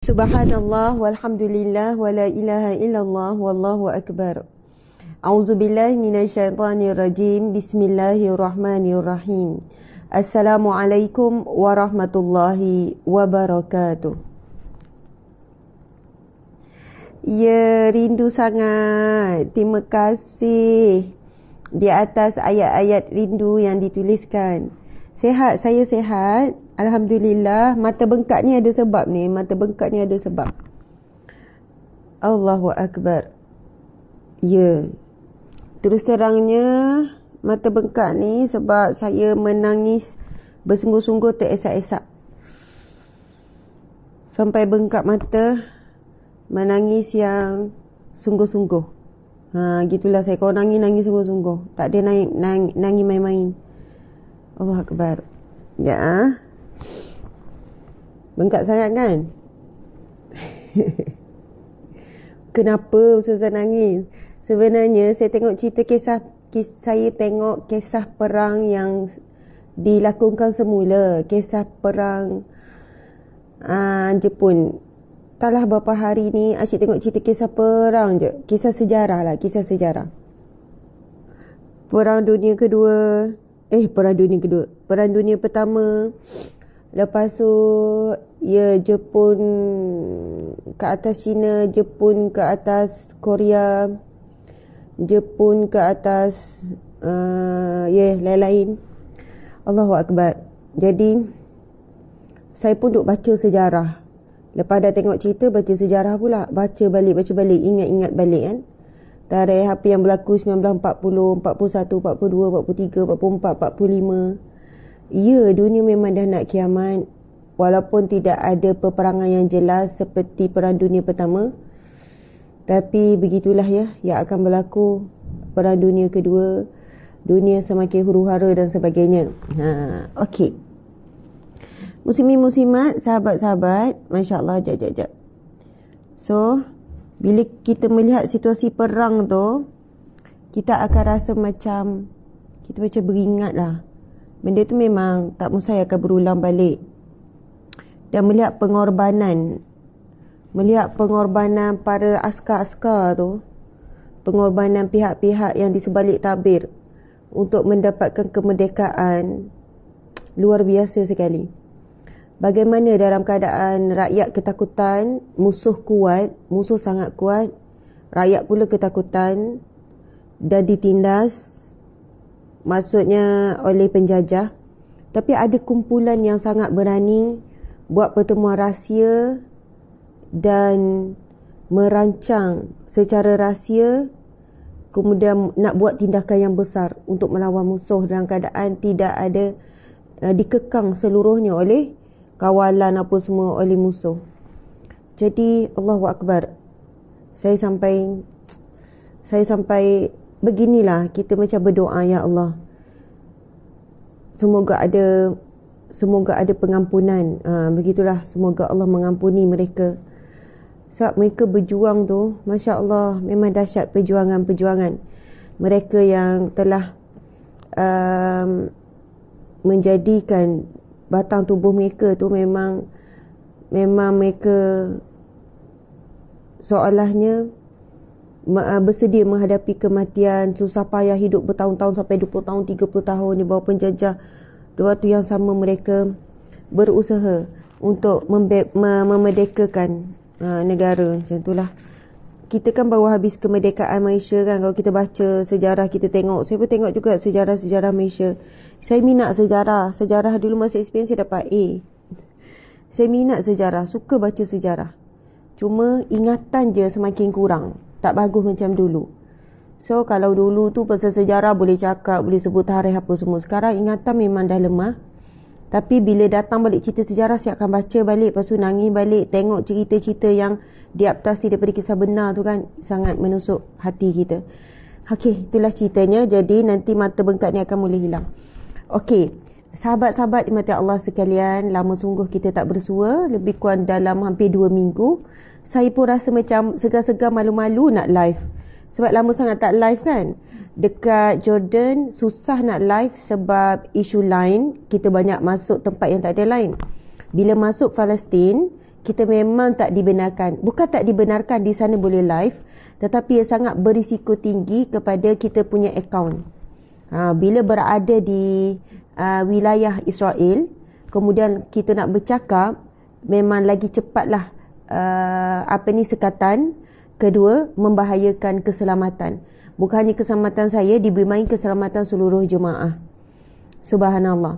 Subhanallah walhamdulillah wa la ilaha illallah wallahu akbar. A'udzubillahi minasyaitonir rajim. Bismillahirrahmanirrahim. Assalamualaikum warahmatullahi wabarakatuh. Ya, rindu sangat. Terima kasih di atas ayat-ayat rindu yang dituliskan. Sehat, saya sehat. Alhamdulillah. Mata bengkak ni ada sebab ni. Mata bengkak ni ada sebab. Allahu Akbar. Ya. Terus terangnya, mata bengkak ni sebab saya menangis bersungguh-sungguh teresak-esak. Sampai bengkak mata, menangis yang sungguh-sungguh. Gitulah saya. Kalau nangis sungguh-sungguh. Tak ada nangis main-main. Allah Akbar. Ya. Bengkak sangat kan? Kenapa Ustazah nangis? Sebenarnya saya tengok cerita saya tengok kisah perang yang dilakukan semula. Kisah perang Jepun. Taklah berapa hari ni asyik tengok cerita kisah perang je. Kisah sejarah lah, kisah sejarah. Perang dunia pertama. Lepas tu Jepun ke atas China, Jepun ke atas Korea, Jepun ke atas lain-lain. Allahu Akbar. Jadi saya pun duk baca sejarah. Lepas dah tengok cerita, baca sejarah pula. Baca balik, ingat-ingat balik kan. Tarikh apa yang berlaku 1940, 41, 42, 43, 44, 45. Ya, dunia memang dah nak kiamat. Walaupun tidak ada peperangan yang jelas seperti Perang Dunia Pertama. Tapi begitulah ya, yang akan berlaku. Perang Dunia Kedua, dunia semakin huru-hara dan sebagainya. Okey. Muslimin-muslimat, sahabat-sahabat, masya-Allah, jap. So, bila kita melihat situasi perang tu, kita akan rasa macam kita macam beringat lah. Benda tu memang tak mustahil akan berulang balik. Dan melihat pengorbanan para askar-askar tu, pengorbanan pihak-pihak yang di sebalik tabir untuk mendapatkan kemerdekaan, luar biasa sekali. Bagaimana dalam keadaan rakyat ketakutan, musuh sangat kuat, rakyat pula ketakutan dan ditindas, maksudnya oleh penjajah. Tapi ada kumpulan yang sangat berani buat pertemuan rahsia dan merancang secara rahsia, kemudian nak buat tindakan yang besar untuk melawan musuh dalam keadaan tidak ada dikekang seluruhnya oleh kawalan apa semua oleh musuh. Jadi Allahu Akbar. Saya sampai beginilah, kita macam berdoa, ya Allah, semoga ada pengampunan. Begitulah, semoga Allah mengampuni mereka. Sebab mereka berjuang tu, Masya Allah, memang dahsyat perjuangan mereka yang telah menjadikan batang tubuh mereka tu memang mereka seolahnya bersedia menghadapi kematian, susah payah hidup bertahun-tahun sampai 20 tahun, 30 tahun di bawah penjajah. Di waktu yang sama mereka berusaha untuk memerdekakan negara. Macam itulah. Kita kan baru habis kemerdekaan Malaysia kan. Kalau kita baca sejarah, kita tengok. Saya pun tengok juga sejarah-sejarah Malaysia. Saya minat sejarah. Sejarah dulu masa SPM saya dapat A. Saya minat sejarah. Suka baca sejarah. Cuma ingatan je semakin kurang. Tak bagus macam dulu. So kalau dulu tu pasal sejarah boleh cakap, boleh sebut tarikh apa semua. Sekarang ingatan memang dah lemah. Tapi bila datang balik cerita sejarah, saya akan baca balik, lepas tu nangis balik, tengok cerita-cerita yang diadaptasi daripada kisah benar tu kan, sangat menusuk hati kita. Okey, itulah ceritanya. Jadi nanti mata bengkak ni akan mula hilang. Okey, sahabat-sahabat dimati Allah sekalian, lama sungguh kita tak bersua, lebih kurang dalam hampir 2 minggu. Saya pun rasa macam segar-segar, malu-malu nak live. Sebab lama sangat tak live kan. Dekat Jordan susah nak live sebab isu lain. Kita banyak masuk tempat yang tak ada lain. Bila masuk Palestin, kita memang tak dibenarkan. Bukan tak dibenarkan, di sana boleh live, tetapi ia sangat berisiko tinggi kepada kita punya akaun. Bila berada di wilayah Israel, kemudian kita nak bercakap, memang lagi cepatlah sekatan. Kedua, membahayakan keselamatan. Bukan hanya keselamatan saya, dibermain keselamatan seluruh jemaah. Subhanallah.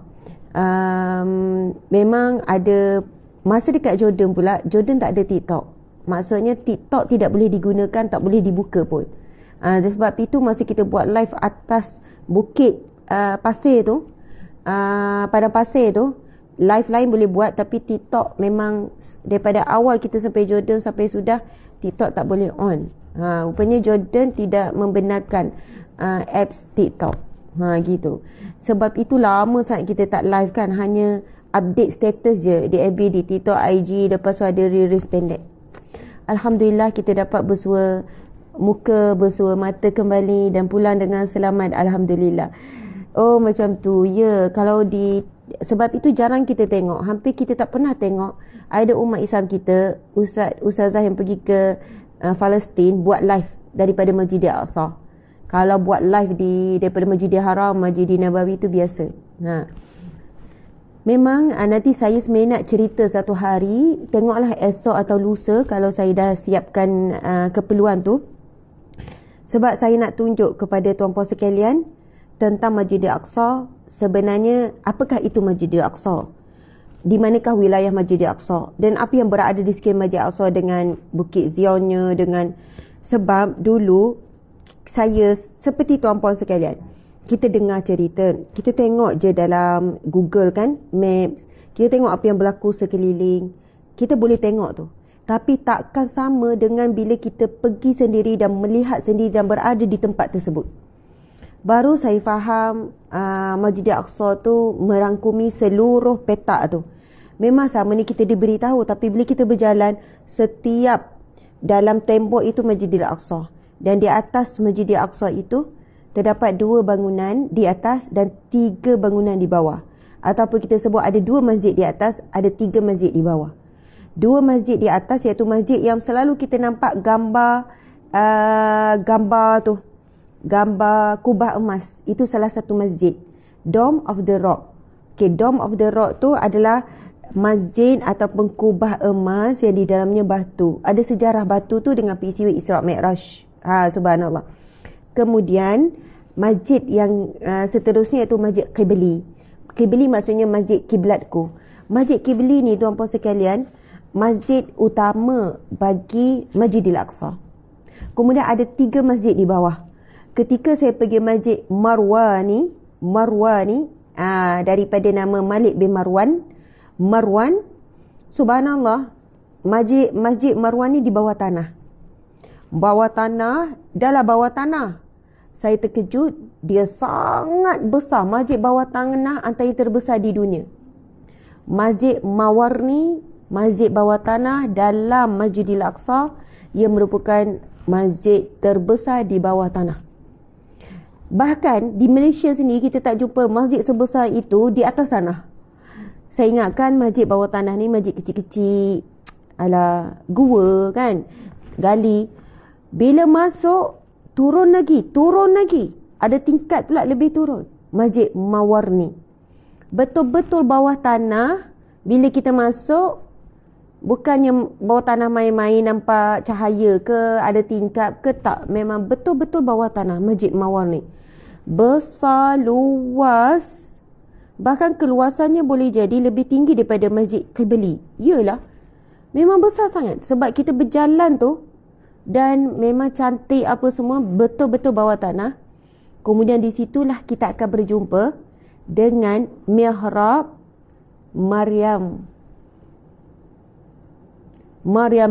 Memang ada masa dekat Jordan pula, Jordan tak ada TikTok. Maksudnya TikTok tidak boleh digunakan, tak boleh dibuka pun. Sebab itu masa kita buat live atas bukit pasir tu, padang pasir tu, live lain boleh buat, tapi TikTok memang daripada awal kita sampai Jordan sampai sudah, TikTok tak boleh on. Rupanya Jordan tidak membenarkan apps TikTok. Gitu. Sebab itu lama sangat kita tak live kan, hanya update status je di FB, di TikTok, IG, lepas tu ada reels pendek. Alhamdulillah kita dapat bersua muka, bersua mata kembali dan pulang dengan selamat. Alhamdulillah. Oh, macam tu. Ya, kalau sebab itu jarang kita tengok, hampir kita tak pernah tengok ada umat Islam kita, ustazah yang pergi ke Palestin buat live daripada Masjidil Aqsa. Kalau buat live daripada Masjidil Haram, Masjidil Nabawi itu biasa. Memang nanti saya sebenarnya nak cerita satu hari, tengoklah esok atau lusa kalau saya dah siapkan keperluan tu. Sebab saya nak tunjuk kepada tuan-puan sekalian tentang Masjidil Aqsa. Sebenarnya apakah itu Masjidil Aqsa? Di manakah wilayah Masjidil Aqsa? Dan apa yang berada di sekitar Masjidil Aqsa dengan Bukit Zionnya, dengan sebab dulu saya seperti tuan-puan sekalian, kita dengar cerita, kita tengok je dalam Google kan, Maps, kita tengok apa yang berlaku sekeliling, kita boleh tengok tu. Tapi takkan sama dengan bila kita pergi sendiri dan melihat sendiri dan berada di tempat tersebut. Baru saya faham Masjidil Aqsa tu merangkumi seluruh petak tu. Memang sama ni kita diberitahu, tapi bila kita berjalan, setiap dalam tembok itu Masjidil Aqsa. Dan di atas Masjidil Aqsa itu terdapat 2 bangunan di atas dan 3 bangunan di bawah. Ataupun kita sebut ada 2 masjid di atas, ada 3 masjid di bawah. 2 masjid di atas iaitu masjid yang selalu kita nampak gambar tu, gambar kubah emas. Itu salah satu masjid, Dome of the Rock. Dome of the Rock tu adalah masjid ataupun kubah emas yang di dalamnya batu. Ada sejarah batu tu dengan peristiwa Isra' Mi'raj. Subhanallah. Kemudian masjid yang seterusnya iaitu Masjid Qibli. Qibli maksudnya masjid kiblatku. Masjid Qibli ni tuan-puan sekalian, masjid utama bagi Masjidil Aqsa. Kemudian ada 3 masjid di bawah. Ketika saya pergi Masjid Marwah ni, daripada nama Malik bin Marwan, subhanallah, Masjid Marwan ni di bawah tanah. Dalam bawah tanah. Saya terkejut, dia sangat besar. Masjid bawah tanah antara yang terbesar di dunia. Masjid Mawarni, masjid bawah tanah dalam Masjidil Aqsa, ia merupakan masjid terbesar di bawah tanah. Bahkan di Malaysia sendiri kita tak jumpa masjid sebesar itu di atas tanah. Saya ingatkan masjid bawah tanah ni masjid kecil-kecil, ala gua kan, gali. Bila masuk, turun lagi. Ada tingkat pula lebih turun. Masjid Mawarni. Betul-betul bawah tanah. Bila kita masuk, bukannya bawah tanah main-main nampak cahaya ke, ada tingkap ke, tak. Memang betul-betul bawah tanah Masjid Mawarni. Besar, luas. Bahkan keluasannya boleh jadi lebih tinggi daripada Masjid Qibli. Yalah. Memang besar sangat. Sebab kita berjalan tu, dan memang cantik apa semua, betul-betul bawah tanah. Kemudian di situlah kita akan berjumpa dengan mihrab Maryam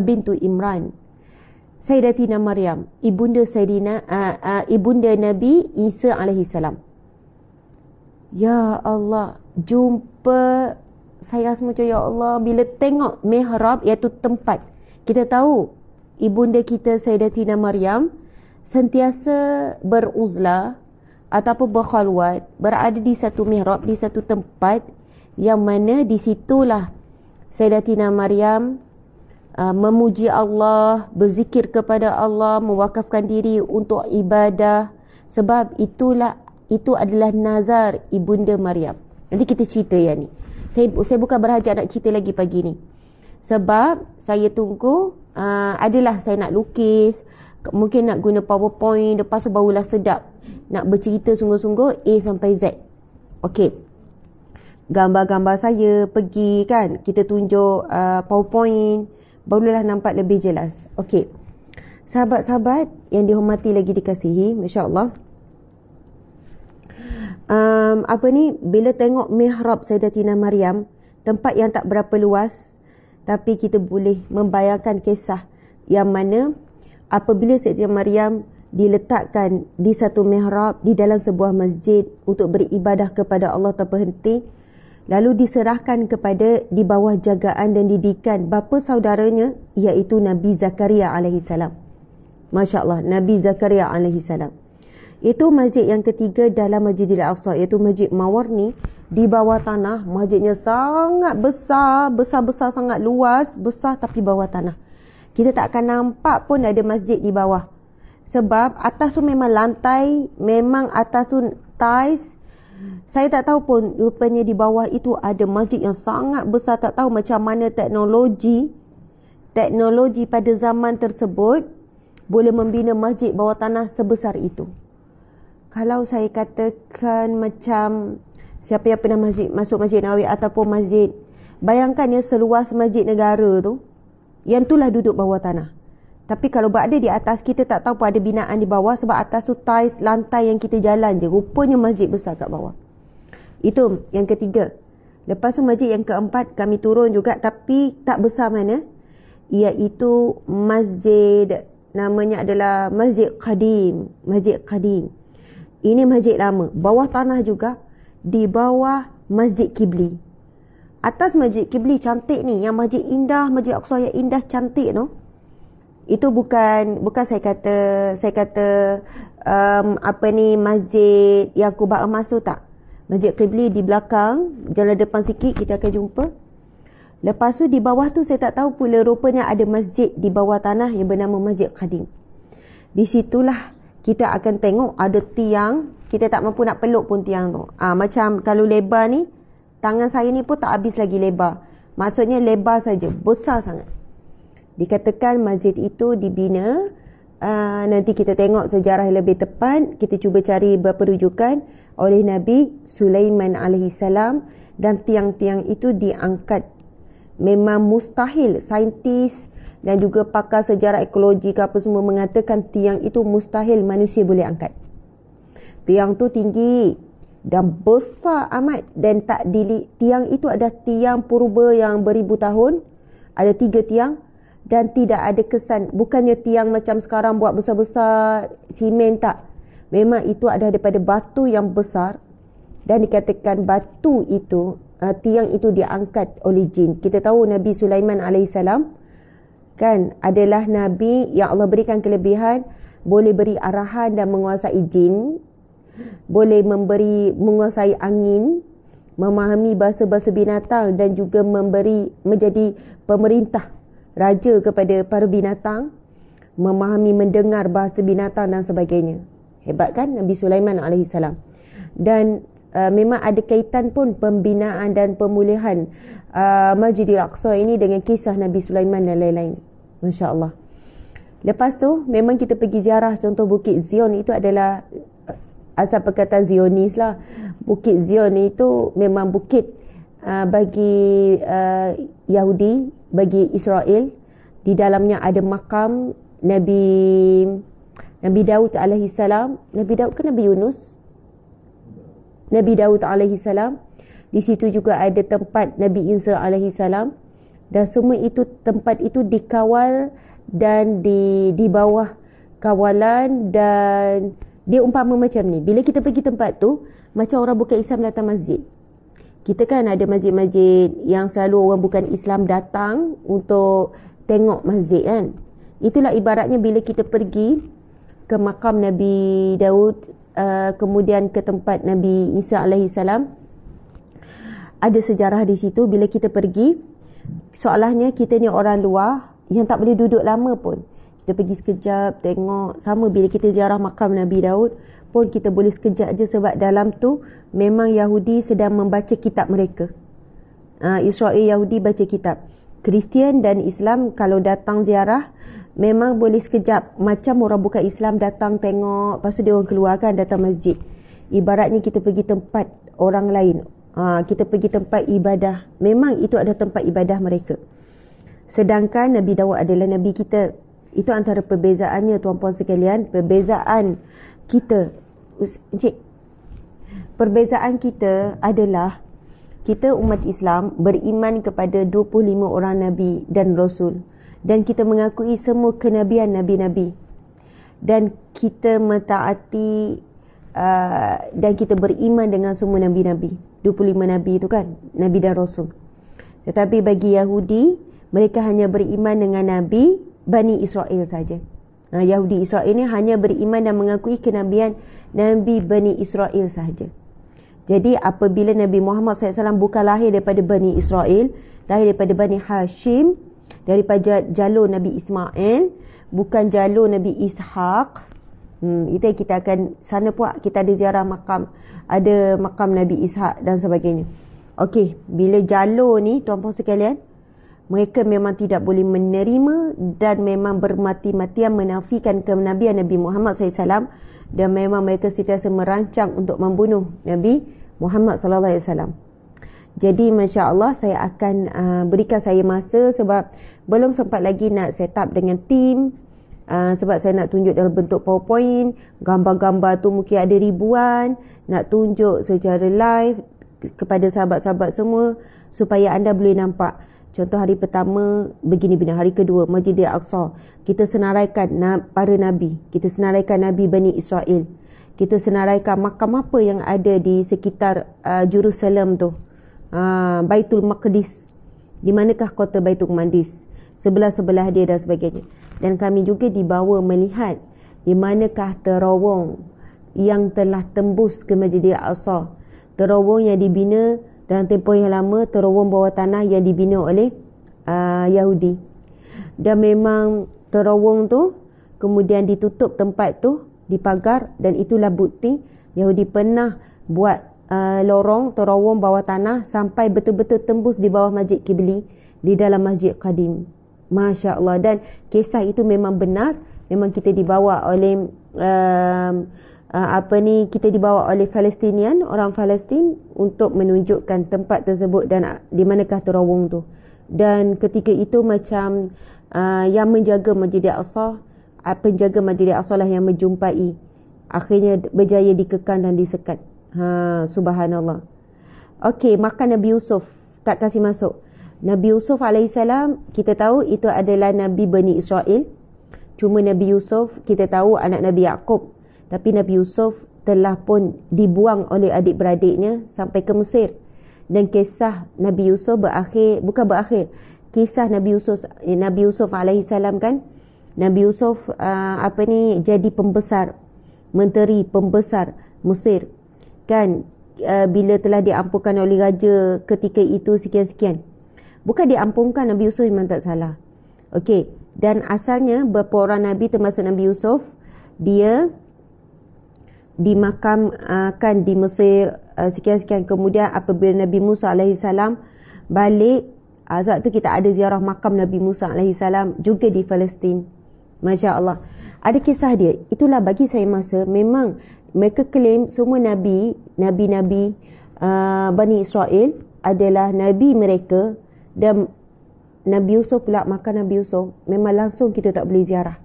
bintu Imran, Sayyidatina Maryam, ibunda Nabi Isa alaihi salam. Ya Allah, jumpa, saya rasa macam ya Allah, bila tengok mihrab iaitu tempat, kita tahu ibunda kita Sayyidatina Maryam sentiasa beruzlah ataupun berkhalwat, berada di satu mihrab, di satu tempat yang mana di situlah Sayyidatina Maryam memuji Allah, berzikir kepada Allah, mewakafkan diri untuk ibadah. Sebab itu adalah nazar ibunda Maryam. Nanti kita cerita yang ni. Saya bukan berhajat nak cerita lagi pagi ni. Sebab saya tunggu, adalah saya nak lukis, mungkin nak guna PowerPoint, lepas tu barulah sedap nak bercerita sungguh-sungguh A sampai Z. Okey. Gambar-gambar saya pergi kan, kita tunjuk PowerPoint, barulah nampak lebih jelas. Okey. Sahabat-sahabat yang dihormati lagi dikasihi, masya-Allah. Bila tengok mihrab Sayyidatina Maryam, tempat yang tak berapa luas, tapi kita boleh membayangkan kisah yang mana apabila Sayyidatina Maryam diletakkan di satu mihrab di dalam sebuah masjid untuk beribadah kepada Allah tanpa henti, lalu diserahkan kepada di bawah jagaan dan didikan bapa saudaranya, iaitu Nabi Zakaria alaihi salam. Masya-Allah, Nabi Zakaria alaihi salam. Itu masjid yang ketiga dalam Masjidil Aqsa, iaitu Masjid Mawarni, di bawah tanah. Masjidnya sangat besar, besar-besar, sangat luas, besar tapi bawah tanah. Kita tak akan nampak pun ada masjid di bawah. Sebab atas tu memang lantai, memang atas tu tiles. Saya tak tahu pun rupanya di bawah itu ada masjid yang sangat besar. Tak tahu macam mana teknologi pada zaman tersebut boleh membina masjid bawah tanah sebesar itu. Kalau saya katakan macam siapa yang pernah masuk Masjid Nawawi ataupun masjid, bayangkan ya seluas masjid negara tu, yang itulah duduk bawah tanah. Tapi kalau berada di atas, kita tak tahu pun ada binaan di bawah, sebab atas tu tiles lantai yang kita jalan je. Rupanya masjid besar kat bawah. Itu yang ketiga. Lepas tu masjid yang keempat kami turun juga, tapi tak besar mana, iaitu masjid, namanya adalah Masjid Qadim. Masjid Qadim. Ini masjid lama, bawah tanah juga, di bawah Masjid Qibli. Atas Masjid Qibli cantik ni, yang masjid indah, Masjid Aqsa yang indah cantik tu. Itu bukan saya kata masjid yang Quba Emas tu, tak. Masjid Qibli di belakang, jalan depan sikit kita akan jumpa. Lepas tu di bawah tu saya tak tahu pula, rupanya ada masjid di bawah tanah yang bernama Masjid Qadim. Di situlah kita akan tengok ada tiang, kita tak mampu nak peluk pun tiang tu. Macam kalau lebar ni, tangan saya ni pun tak habis lagi lebar. Maksudnya lebar saja, besar sangat. Dikatakan masjid itu dibina, nanti kita tengok sejarah yang lebih tepat, kita cuba cari beberapa rujukan, oleh Nabi Sulaiman alaihi salam, dan tiang-tiang itu diangkat. Memang mustahil, saintis dan juga pakar sejarah ekologi ke apa semua mengatakan tiang itu mustahil manusia boleh angkat. Tiang tu tinggi dan besar amat, dan tiang itu ada tiang purba yang beribu tahun, ada 3 tiang, dan tidak ada kesan, bukannya tiang macam sekarang buat besar-besar simen, tak. Memang itu ada daripada batu yang besar, dan dikatakan batu itu, tiang itu diangkat oleh jin. Kita tahu Nabi Sulaiman alaihissalam kan adalah Nabi yang Allah berikan kelebihan, boleh beri arahan dan menguasai jin, boleh menguasai angin, memahami bahasa-bahasa binatang, dan juga menjadi pemerintah, raja kepada para binatang, memahami mendengar bahasa binatang dan sebagainya. Hebat kan Nabi Sulaiman alaihissalam. Dan memang ada kaitan pun pembinaan dan pemulihan Masjidil Aqsa ini dengan kisah Nabi Sulaiman dan lain-lain. Masya Allah. Lepas tu memang kita pergi ziarah, contoh Bukit Zion itu adalah asal perkataan Zionis lah. Bukit Zion itu memang bukit bagi Yahudi, bagi Israel. Di dalamnya ada makam Nabi Daud alaihi salam. Nabi Daud ke Nabi Yunus? Nabi Daud alaihi salam. Di situ juga ada tempat Nabi Isa alaihi salam. Dan semua itu, tempat itu dikawal dan di bawah kawalan, dan dia umpama macam ni. Bila kita pergi tempat tu, macam orang bukan Islam datang masjid. Kita kan ada masjid-masjid yang selalu orang bukan Islam datang untuk tengok masjid kan. Itulah ibaratnya bila kita pergi ke makam Nabi Daud, kemudian ke tempat Nabi Isa alaihi salam. Ada sejarah di situ. Bila kita pergi, soalnya kita ni orang luar yang tak boleh duduk lama pun, kita pergi sekejap tengok. Sama bila kita ziarah makam Nabi Daud pun, kita boleh sekejap je, sebab dalam tu memang Yahudi sedang membaca kitab mereka. Israel Yahudi baca kitab. Kristian dan Islam kalau datang ziarah memang boleh sekejap, macam orang bukan Islam datang tengok, lepas tu dia orang keluar kan, datang masjid. Ibaratnya kita pergi tempat orang lain, kita pergi tempat ibadah, memang itu ada tempat ibadah mereka. Sedangkan Nabi Daud adalah Nabi kita. Itu antara perbezaannya, tuan-puan sekalian. Perbezaan kita, Encik, perbezaan kita adalah kita umat Islam beriman kepada 25 orang Nabi dan Rasul, dan kita mengakui semua kenabian Nabi-Nabi, dan kita mentaati dan kita beriman dengan semua Nabi-Nabi. 25 Nabi itu kan, Nabi dan Rasul. Tetapi bagi Yahudi, mereka hanya beriman dengan Nabi Bani Israel saja. Yahudi Israel ni hanya beriman dan mengakui kenabian Nabi Bani Israel sahaja. Jadi apabila Nabi Muhammad SAW bukan lahir daripada Bani Israel, lahir daripada Bani Hashim, daripada jalur Nabi Ismail, bukan jalur Nabi Ishaq. Itu kita akan sana pun kita ada ziarah makam, ada makam Nabi Ishaq dan sebagainya. Okey, bila jalur ni tuan-puan sekalian, mereka memang tidak boleh menerima dan memang bermati-matian menafikan kenabian Nabi Muhammad SAW, dan memang mereka sentiasa merancang untuk membunuh Nabi Muhammad SAW. Jadi Masya Allah, saya akan berikan saya masa, sebab belum sempat lagi nak set up dengan tim, sebab saya nak tunjuk dalam bentuk PowerPoint. Gambar-gambar tu mungkin ada ribuan, nak tunjuk secara live kepada sahabat-sahabat semua supaya anda boleh nampak. Contoh hari pertama begini bina, hari kedua Masjid Al-Aqsa, kita senaraikan para Nabi, kita senaraikan Nabi Bani Israel, kita senaraikan makam apa yang ada di sekitar Jerusalem tu, Baitul Maqdis, di manakah kota Baitul Maqdis, sebelah-sebelah dia dan sebagainya. Dan kami juga dibawa melihat di manakah terowong yang telah tembus ke Masjid Al-Aqsa, terowong yang dibina dalam tempoh yang lama, terowong bawah tanah yang dibina oleh Yahudi. Dan memang terowong tu kemudian ditutup tempat tu, dipagar, dan itulah bukti Yahudi pernah buat lorong terowong bawah tanah sampai betul-betul tembus di bawah Masjid Qibli, di dalam Masjid Qadim. Masya Allah. Dan kisah itu memang benar, memang kita dibawa oleh kita dibawa oleh Palestinian, orang Palestin, untuk menunjukkan tempat tersebut dan di manakah terowong tu. Dan ketika itu macam yang menjaga Masjid Al-Aqsa, penjaga Masjid Al-Aqsa lah yang menjumpai, akhirnya berjaya dikekang dan disekat. Subhanallah. Okey, makan Nabi Yusuf tak kasih masuk. Nabi Yusuf AS, kita tahu itu adalah Nabi Bani Israel. Cuma Nabi Yusuf kita tahu anak Nabi Yaqub, tapi Nabi Yusuf telah pun dibuang oleh adik-beradiknya sampai ke Mesir. Dan kisah Nabi Yusuf kisah Nabi Yusuf alaihissalam kan, Nabi Yusuf jadi pembesar, menteri pembesar Mesir kan, bila telah diampunkan oleh raja ketika itu sekian-sekian. Bukan diampunkan, Nabi Yusuf memang tak salah. Okey, dan asalnya beberapa orang Nabi termasuk Nabi Yusuf, dia dimakamkan di Mesir sekian-sekian. Kemudian apabila Nabi Musa alaihissalam balik, sebab tu kita ada ziarah makam Nabi Musa alaihissalam juga di Palestin. Masya Allah, ada kisah dia. Itulah bagi saya masa, memang mereka claim semua Nabi Bani Israel adalah Nabi mereka, dan Nabi Yusuf pula makan Nabi Yusuf. Memang langsung kita tak boleh ziarah,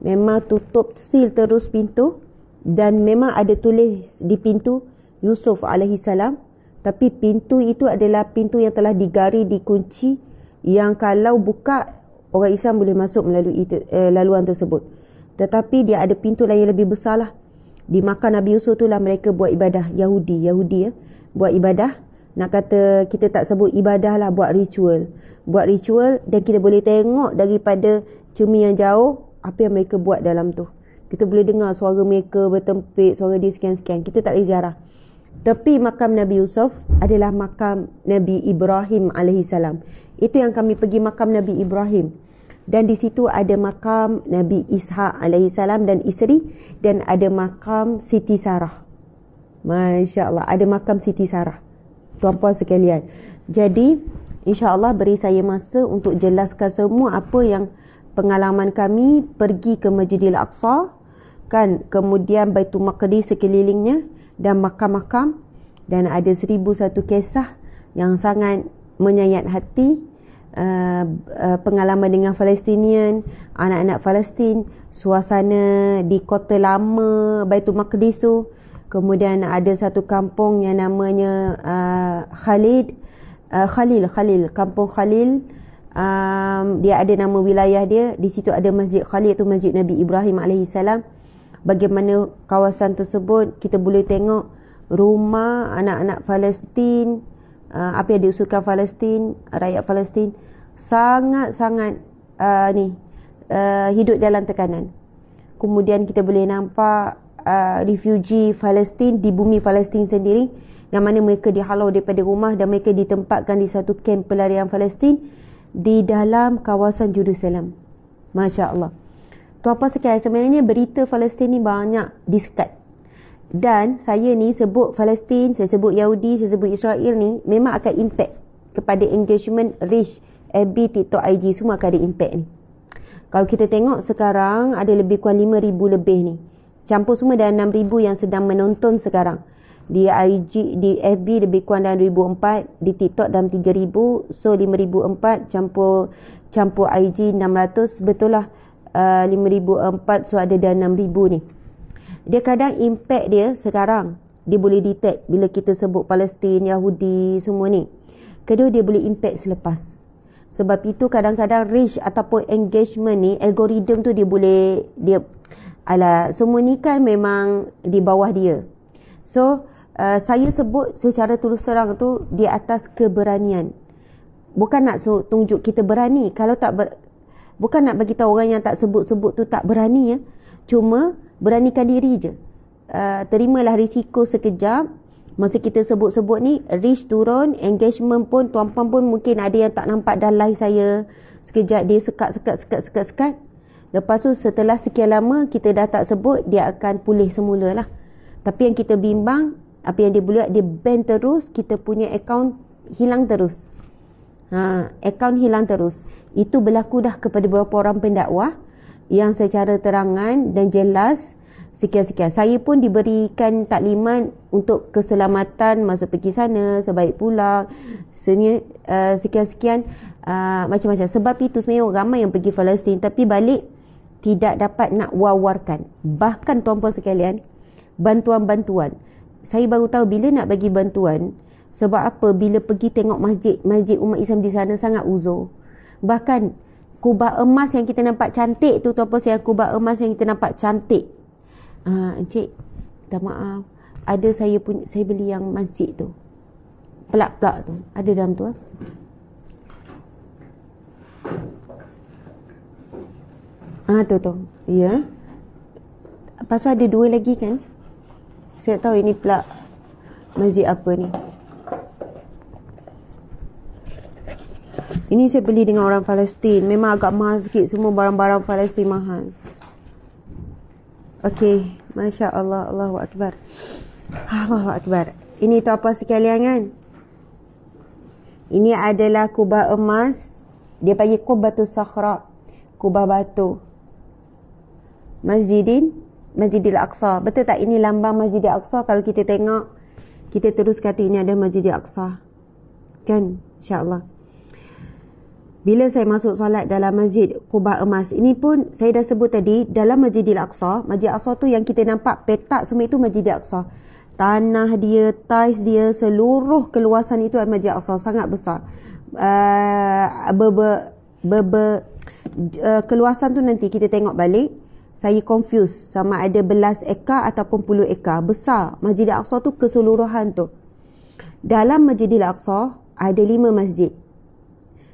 memang tutup seal terus pintu, dan memang ada tulis di pintu Yusuf alaihissalam, tapi pintu itu adalah pintu yang telah digari, dikunci, yang kalau buka orang Islam boleh masuk melalui laluan tersebut. Tetapi dia ada pintu lain yang lebih besar lah. Di makan Nabi Yusuf tu lah mereka buat ibadah. Yahudi ya, buat ibadah. Nak kata kita tak sebut ibadah lah, buat ritual, dan kita boleh tengok daripada cermin yang jauh apa yang mereka buat dalam tu. Kita boleh dengar suara mereka bertempik, suara dia sekian-sekian. Kita tak boleh ziarah. Tapi makam Nabi Yusuf adalah makam Nabi Ibrahim alaihissalam. Itu yang kami pergi makam Nabi Ibrahim. Dan di situ ada makam Nabi Ishaq alaihissalam dan isteri, dan ada makam Siti Sarah. Masya Allah, ada makam Siti Sarah. Tuan-puan sekalian. Jadi, insya-Allah beri saya masa untuk jelaskan semua apa yang pengalaman kami pergi ke Masjidil Aqsa, kan, kemudian Baitul Maqdis sekelilingnya dan makam-makam, dan ada 1001 kisah yang sangat menyayat hati. Pengalaman dengan Palestinian, anak-anak Palestin, suasana di kota lama Baitul Maqdis tu. Kemudian ada satu kampung yang namanya Khalil, kampung Khalil. Dia ada nama wilayah dia. Di situ ada Masjid Khalil, tu Masjid Nabi Ibrahim alaihissalam. Bagaimana kawasan tersebut, kita boleh tengok rumah anak-anak Palestin, apa yang diusulkan Palestin, rakyat Palestin sangat-sangat hidup dalam tekanan. Kemudian kita boleh nampak refugee Palestin di bumi Palestin sendiri, yang mana mereka dihalau daripada rumah dan mereka ditempatkan di satu kamp pelarian Palestin di dalam kawasan Jerusalem. Masya Allah. Tuan-puan sekalian, sebenarnya berita Palestin ni banyak disekat. Dan saya ni sebut Palestin, saya sebut Yahudi, saya sebut Israel ni memang akan impact kepada engagement reach, FB, TikTok, IG, semua akan ada impact ni. Kalau kita tengok sekarang ada lebih kurang 5,000 lebih ni. Campur semua dah 6,000 yang sedang menonton sekarang. Di IG, di FB lebih kurang dalam 1,004, di TikTok dalam 3,000, so 5,004 campur IG 600, betul lah 5,004, so ada dah 6,000 ni. Dia kadang impact dia sekarang dia boleh detect bila kita sebut Palestin, Yahudi, semua ni. Kedua, dia boleh impact selepas. Sebab itu kadang-kadang reach ataupun engagement ni, algoritma tu dia boleh, semua ni kan memang di bawah dia. So saya sebut secara terus terang tu di atas keberanian. Bukan nak tunjuk kita berani. Kalau bukan nak bagi tahu orang yang tak sebut-sebut tu tak berani ya. Cuma beranikan diri je. Terimalah risiko sekejap. Masa kita sebut-sebut ni, reach turun, engagement pun, tuan-puan pun mungkin ada yang tak nampak dalam live saya. Sekejap dia sekat. Lepas tu setelah sekian lama kita dah tak sebut, dia akan pulih semula lah. Tapi yang kita bimbang, apa yang dia buat, dia ban terus, kita punya akaun hilang terus. Akaun hilang terus. Itu berlaku dah kepada beberapa orang pendakwah yang secara terangan dan jelas sekian-sekian. Saya pun diberikan taklimat untuk keselamatan masa pergi sana, sebaik pulang, sekian-sekian, macam-macam. Sebab itu sebenarnya ramai yang pergi Palestin tapi balik tidak dapat nak wawarkan. Bahkan tuan-puan sekalian, bantuan-bantuan. Saya baru tahu bila nak bagi bantuan. Sebab apa? Bila pergi tengok masjid umat Islam di sana sangat uzur. Bahkan kubah emas yang kita nampak cantik tu, tuan-puan sekalian, kubah emas yang kita nampak cantik. Encik, minta maaf. Ada saya beli yang masjid tu. Pelak-pelak tu. Ada dalam tu. Tu. Ya. Lepas tu ada dua lagi kan. Saya tahu ini pelak masjid apa ni. Ini saya beli dengan orang Palestin. Memang agak mahal sikit. Semua barang-barang Palestin mahal. Okey. Masya Allah. Allahu Akbar. Allahu Akbar. Ini tu apa sekalian kan. Ini adalah kubah emas. Dia panggil Qubbatus Sakhra. Kubah batu. Masjidil Aqsa. Betul tak? Ini lambang Masjidil Aqsa. Kalau kita tengok, kita terus kata ini ada Masjidil Aqsa. Kan? InsyaAllah. Bila saya masuk solat dalam masjid Kubah Emas, ini pun saya dah sebut tadi, dalam Masjidil Aqsa. Masjid Aqsa tu yang kita nampak petak semua itu Masjidil Aqsa. Tanah dia, tiles dia, seluruh keluasan itu adalah Masjid Aqsa. Sangat besar. Keluasan tu nanti kita tengok balik. Saya confuse sama ada belas ekar ataupun puluh ekar. Besar. Masjidil Aqsa tu keseluruhan tu. Dalam Masjidil Aqsa ada 5 masjid.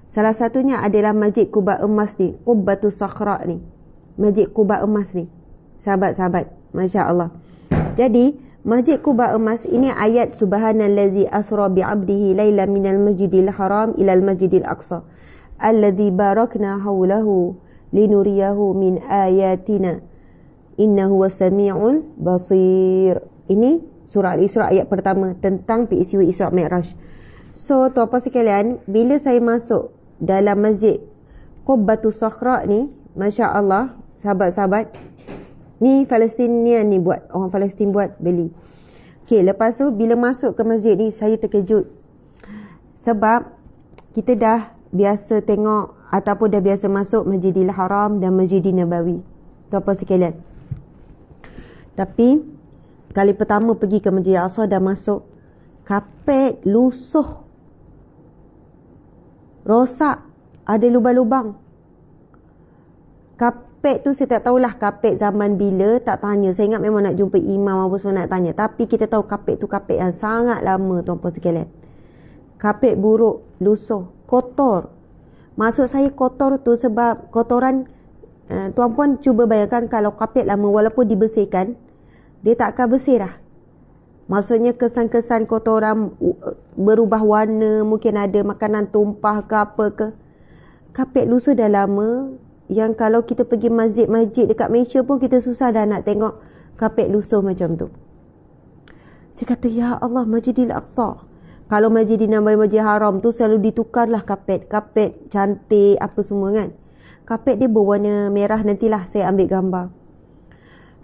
Salah satunya adalah Masjid Kubah Emas ni. Qubbatus Sakhra ni. Masjid Kubah Emas ni. Sahabat-sahabat. Masya Allah. Jadi, Masjid Kubah Emas ini ayat Subhanallazi asra bi'abdihi layla minal masjidil haram ilal masjidil aqsa. alladzi barakna haulahu linuriyahu min ayatina innahu was-sami'ul basir. Ini surah Al-Isra ayat pertama tentang peristiwa Isra Mi'raj. So tuan-puan sekalian, bila saya masuk dalam masjid Qubbatus Sakhra ni, Masya Allah, sahabat-sahabat, ni Palestinian ni buat, orang Palestin buat, beli. Okay, lepas tu bila masuk ke masjid ni, saya terkejut. Sebab kita dah biasa tengok ataupun dah biasa masuk Masjidil Haram dan Masjidil Nabawi, tuan-puan sekalian. Tapi kali pertama pergi ke Masjid Al-Aqsa, dah masuk, kapet lusuh, rosak, ada lubang-lubang. Kapet tu saya tak tahulah kapet zaman bila, tak tanya. Saya ingat memang nak jumpa imam apa semua nak tanya. Tapi kita tahu kapet tu kapet yang sangat lama, tuan-puan sekalian. Kapet buruk, lusuh, kotor. Maksud saya kotor tu sebab kotoran, tuan-puan cuba bayangkan kalau kapet lama walaupun dibersihkan, dia tak akan bersih dah. Maksudnya kesan-kesan kotoran berubah warna, mungkin ada makanan tumpah ke apa ke. Kapet lusuh dah lama, yang kalau kita pergi masjid-masjid dekat Malaysia pun kita susah dah nak tengok kapet lusuh macam tu. Saya kata, ya Allah, Masjidil Aqsa. Kalau Masjidil Nabawi, Masjid Haram tu selalu ditukarlah kapet. Kapet cantik apa semua kan. Kapet dia berwarna merah, nantilah saya ambil gambar.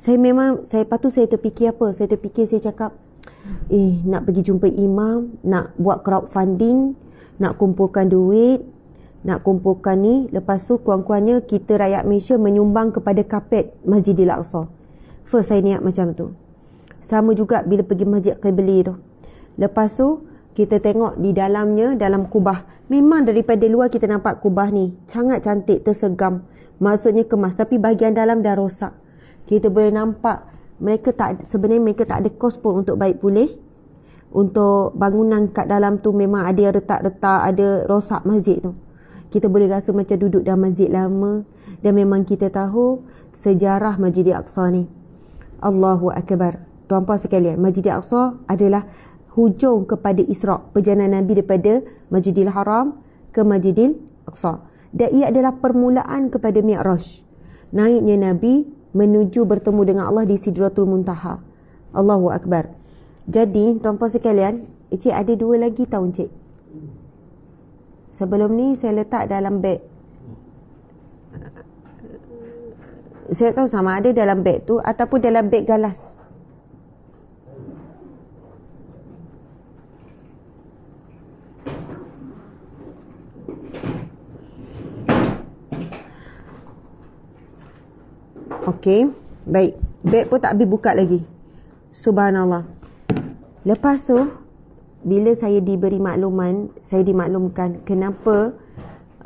Lepas tu saya terfikir apa? Saya terfikir, saya cakap, nak pergi jumpa imam, nak buat crowdfunding, nak kumpulkan duit, nak kumpulkan ni. Lepas tu kurang-kurangnya kita rakyat Malaysia menyumbang kepada kapet Masjidil Aqsa. First saya niat macam tu. Sama juga bila pergi Masjid Qibli tu. Lepas tu kita tengok di dalamnya, dalam kubah. Memang daripada luar kita nampak kubah ni sangat cantik, tersegam. Maksudnya kemas. Tapi bahagian dalam dah rosak. Kita boleh nampak sebenarnya mereka tak ada kos pun untuk baik pulih. Untuk bangunan kat dalam tu memang ada yang retak-retak, ada rosak masjid tu. Kita boleh rasa macam duduk dalam masjid lama. Dan memang kita tahu sejarah Masjidil Aqsa ni. Allahu Akbar. Tuan-puan sekalian, Masjidil Aqsa adalah hujung kepada Isra', perjalanan Nabi daripada Masjidil Haram ke Masjidil Aqsa. Dan ia adalah permulaan kepada Mi'raj, naiknya Nabi menuju bertemu dengan Allah di Sidratul Muntaha. Allahu Akbar. Jadi tuan-puan sekalian, Encik ada dua lagi tau Encik. Sebelum ni saya letak dalam beg. Saya tahu sama ada dalam beg tu ataupun dalam beg galas. Okey, baik. Beg pun tak habis buka lagi. Subhanallah. Lepas tu, bila saya diberi makluman, saya dimaklumkan kenapa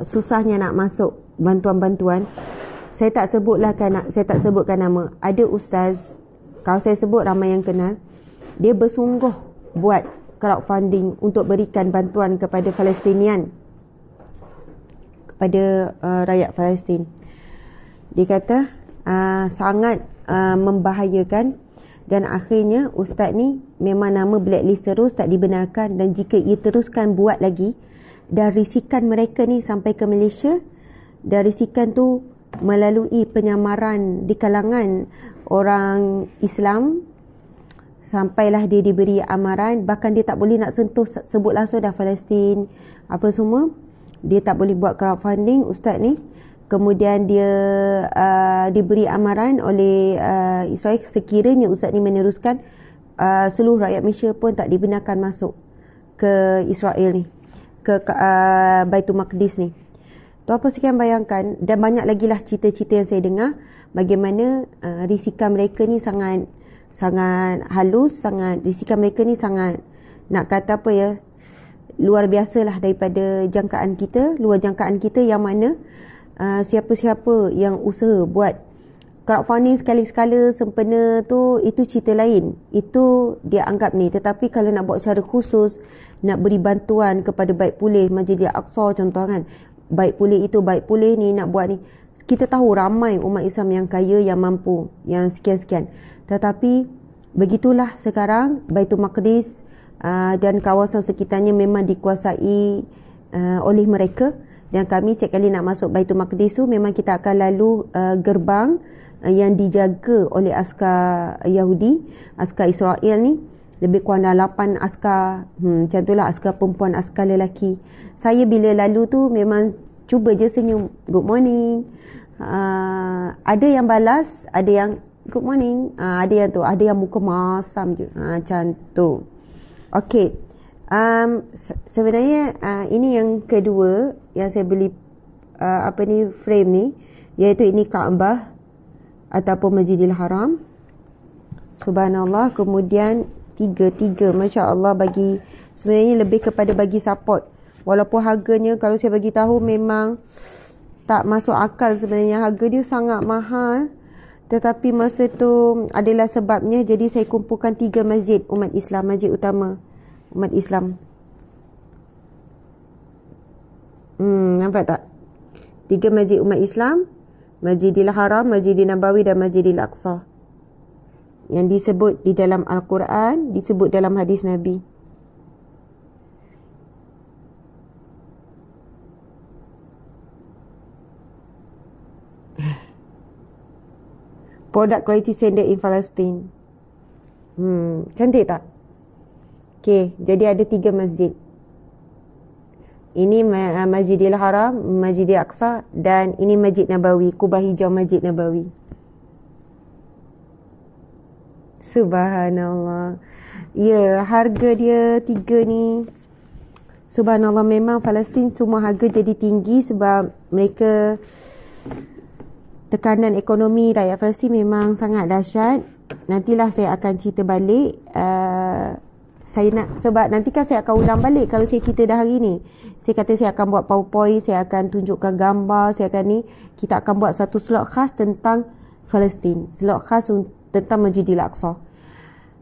susahnya nak masuk bantuan-bantuan. Saya tak sebutkan nama. Ada ustaz, kalau saya sebut ramai yang kenal, dia bersungguh buat crowdfunding untuk berikan bantuan kepada Palestinian, kepada rakyat Palestin. Dia kata sangat membahayakan, dan akhirnya ustaz ni memang nama blacklist terus, tak dibenarkan. Dan jika ia teruskan buat lagi, dan risikan mereka ni sampai ke Malaysia, dan risikan tu melalui penyamaran di kalangan orang Islam, sampailah dia diberi amaran, bahkan dia tak boleh nak sentuh, sebut langsung dah Palestin apa semua, dia tak boleh buat crowdfunding ustaz ni. Kemudian dia diberi amaran oleh Israel, sekiranya ustaz ni meneruskan, seluruh rakyat Malaysia pun tak dibenarkan masuk ke Israel ni, ke Baitul Maqdis ni. Tuan-puan sekalian bayangkan, dan banyak lagi lah cerita-cerita yang saya dengar, bagaimana risikan mereka ni sangat halus, risikan mereka ni sangat, nak kata apa ya, luar biasa lah daripada jangkaan kita, luar jangkaan kita, yang mana siapa-siapa yang usaha buat crowdfunding sekali-sekala sempena tu, itu cerita lain, itu dia anggap ni. Tetapi kalau nak buat secara khusus, nak beri bantuan kepada baik pulih Masjidil Aqsa contoh kan, baik pulih itu, baik pulih ni, nak buat ni, kita tahu ramai umat Islam yang kaya, yang mampu, yang sekian-sekian. Tetapi begitulah sekarang Baitul Maqdis dan kawasan sekitarnya memang dikuasai oleh mereka, Dan kami setiap kali nak masuk Baitul Maqdis tu memang kita akan lalu gerbang yang dijaga oleh askar Yahudi, askar Israel ni. Lebih kurang dah 8 askar, macam itulah, askar perempuan, askar lelaki. Saya bila lalu tu memang cuba je senyum, good morning. Ada yang balas, ada yang good morning, ada yang tu, ada yang muka masam je, macam tu. Okey, sebenarnya ini yang kedua yang saya beli frame ni, iaitu ini Kaabah ataupun Masjidil Haram. Subhanallah. Kemudian tiga Masya Allah, bagi sebenarnya lebih kepada bagi support. Walaupun harganya kalau saya bagi tahu memang tak masuk akal sebenarnya, harga dia sangat mahal, tetapi masa tu adalah sebabnya. Jadi saya kumpulkan 3 masjid umat Islam, masjid utama umat Islam. Nampak tak? 3 masjid umat Islam, Masjidil Haram, Masjidil Nabawi dan Masjidil Aqsa, yang disebut di dalam Al-Quran, disebut dalam hadis Nabi. Product quality standard in Palestine. Cantik tak? Okey, jadi ada 3 masjid. Ini Masjidil Haram, Masjidil Aqsa, dan ini Masjid Nabawi, Kubah Hijau Masjid Nabawi. Subhanallah. Ya, harga dia 3 ni. Subhanallah, memang Palestin semua harga jadi tinggi sebab mereka, tekanan ekonomi rakyat Palestin memang sangat dahsyat. Nantilah saya akan cerita balik. Saya nak, sebab nanti kan saya akan ulang balik kalau saya cerita dah hari ni. Saya kata saya akan buat PowerPoint, saya akan tunjukkan gambar, saya akan ni. Kita akan buat satu slot khas tentang Palestin, slot khas tentang Masjidil Aqsa.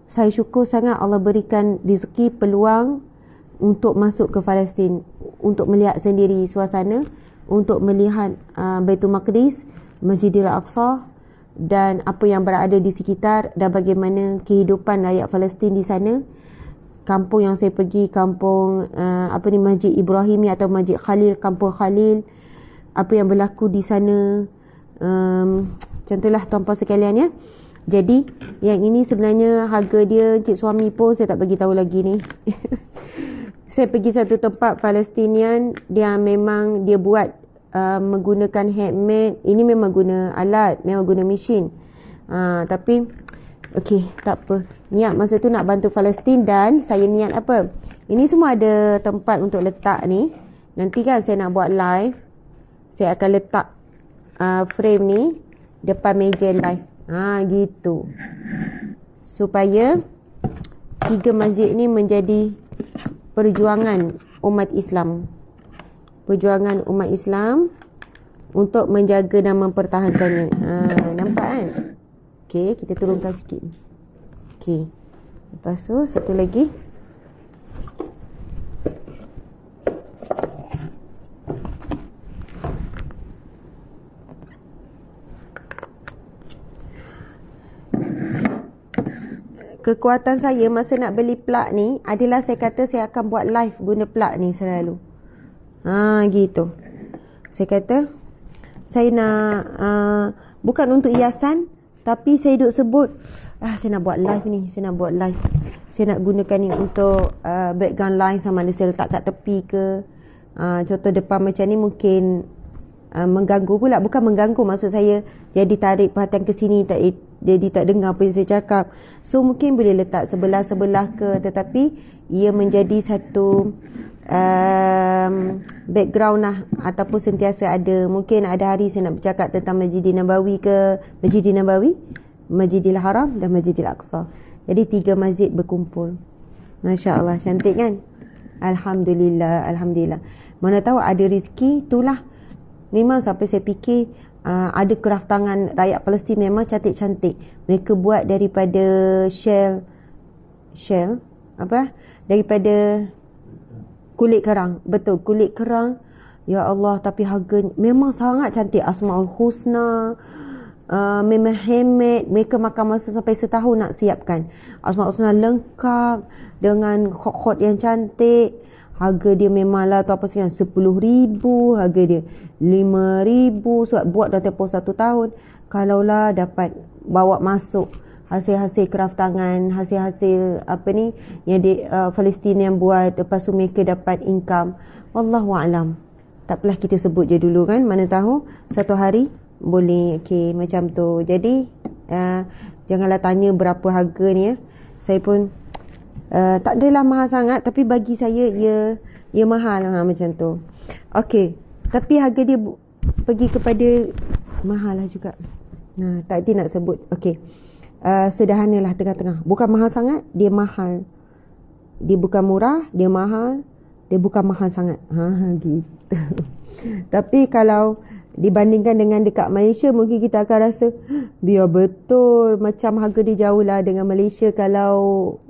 Saya syukur sangat Allah berikan rezeki, peluang untuk masuk ke Palestin, untuk melihat sendiri suasana, untuk melihat Baitul Maqdis, Masjidil Aqsa dan apa yang berada di sekitar, dan bagaimana kehidupan rakyat Palestin di sana. Kampung yang saya pergi, kampung Masjid Ibrahimi atau Masjid Khalil, kampung Khalil, apa yang berlaku di sana. Contohlah tuan-puan sekalian ya. Jadi yang ini sebenarnya harga dia, encik suami pun saya tak bagi tahu lagi ni. Saya pergi satu tempat Palestinian, dia memang dia buat menggunakan handmade. Ini memang guna alat, memang guna mesin. Tapi okey, tak apa. Niat masa tu nak bantu Palestin, dan saya niat apa? Ini semua ada tempat untuk letak ni. Nanti kan saya nak buat live, saya akan letak frame ni depan meja live. Gitu. Supaya 3 masjid ni menjadi perjuangan umat Islam. Perjuangan umat Islam untuk menjaga dan mempertahankannya. Nampak kan? Okey, kita turunkan sikit. Okey. Lepas tu satu lagi. Kekuatan saya masa nak beli plug ni adalah saya kata saya akan buat live guna plug ni selalu. Gitu. Saya kata saya nak bukan untuk hiasan, tapi saya duk sebut saya nak buat live ni, saya nak buat live. Saya nak gunakan ni untuk background line, sama ada saya letak kat tepi ke. Contoh depan macam ni mungkin mengganggu pula. Bukan mengganggu, maksud saya jadi tarik perhatian ke sini, jadi tak dengar apa yang saya cakap. So mungkin boleh letak sebelah-sebelah ke, tetapi ia menjadi satu background lah, ataupun sentiasa ada. Mungkin ada hari saya nak bercakap tentang Masjidil Nabawi ke, Masjidil Nabawi, Masjidil Haram dan Masjidil Aqsa. Jadi 3 masjid berkumpul. Masya Allah, cantik kan? Alhamdulillah, Alhamdulillah. Mana tahu ada rezeki, itulah. Memang sampai saya fikir ada craft tangan rakyat Palestin memang cantik-cantik. Mereka buat daripada shell daripada kulit kerang. Betul, kulit kerang. Ya Allah, tapi harga memang sangat cantik. Asmaul Husna, memang handmade. Mereka makan masa sampai setahun nak siapkan. Asmaul Husna lengkap dengan khot-khot yang cantik. Harga dia memanglah tu apa sekian 10,000, harga dia 5,000, sebab buat dah tempoh 1 tahun. Kalaulah dapat bawa masuk hasil-hasil kraft tangan, hasil-hasil apa ni yang Palestin yang buat, lepas tu mereka dapat income. Wallahualam. Tak apalah, kita sebut je dulu kan, mana tahu satu hari boleh. Okey, macam tu. Jadi janganlah tanya berapa harga ni ya. Saya pun tak adalah mahal sangat, tapi bagi saya ia mahal macam tu. Okey, tapi harga dia pergi kepada mahal lah juga. Tak nak sebut. Okey, sederhanalah, tengah-tengah. Bukan mahal sangat, dia mahal. Dia bukan murah, dia mahal. Dia bukan mahal sangat. Gitu. Tapi kalau dibandingkan dengan dekat Malaysia, mungkin kita akan rasa biar betul macam harga dia jauh lah dengan Malaysia kalau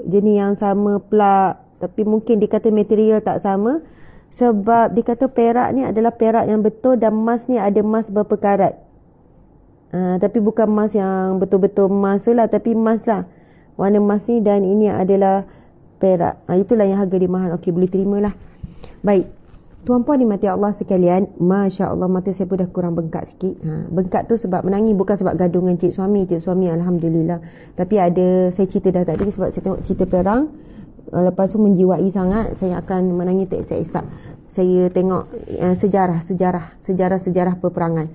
jenis yang sama pula. Tapi mungkin dikata material tak sama, sebab dikata perak ni adalah perak yang betul, dan emas ni ada emas berapa karat. Tapi bukan emas yang betul-betul emas lah, tapi emas lah, warna emas ni, dan ini adalah perak. Itulah yang harga dia mahal. Okey, boleh terima lah. Baik, tuan-puan dimati Allah sekalian, Masya Allah, mata saya pun dah kurang bengkak sikit. Bengkak tu sebab menangis, bukan sebab gaduh dengan cik suami. Cik suami Alhamdulillah. Tapi ada, saya cerita dah tadi, sebab saya tengok cerita perang, lepas tu menjiwai sangat, saya akan menangis tak esak-esak. Saya tengok sejarah peperangan.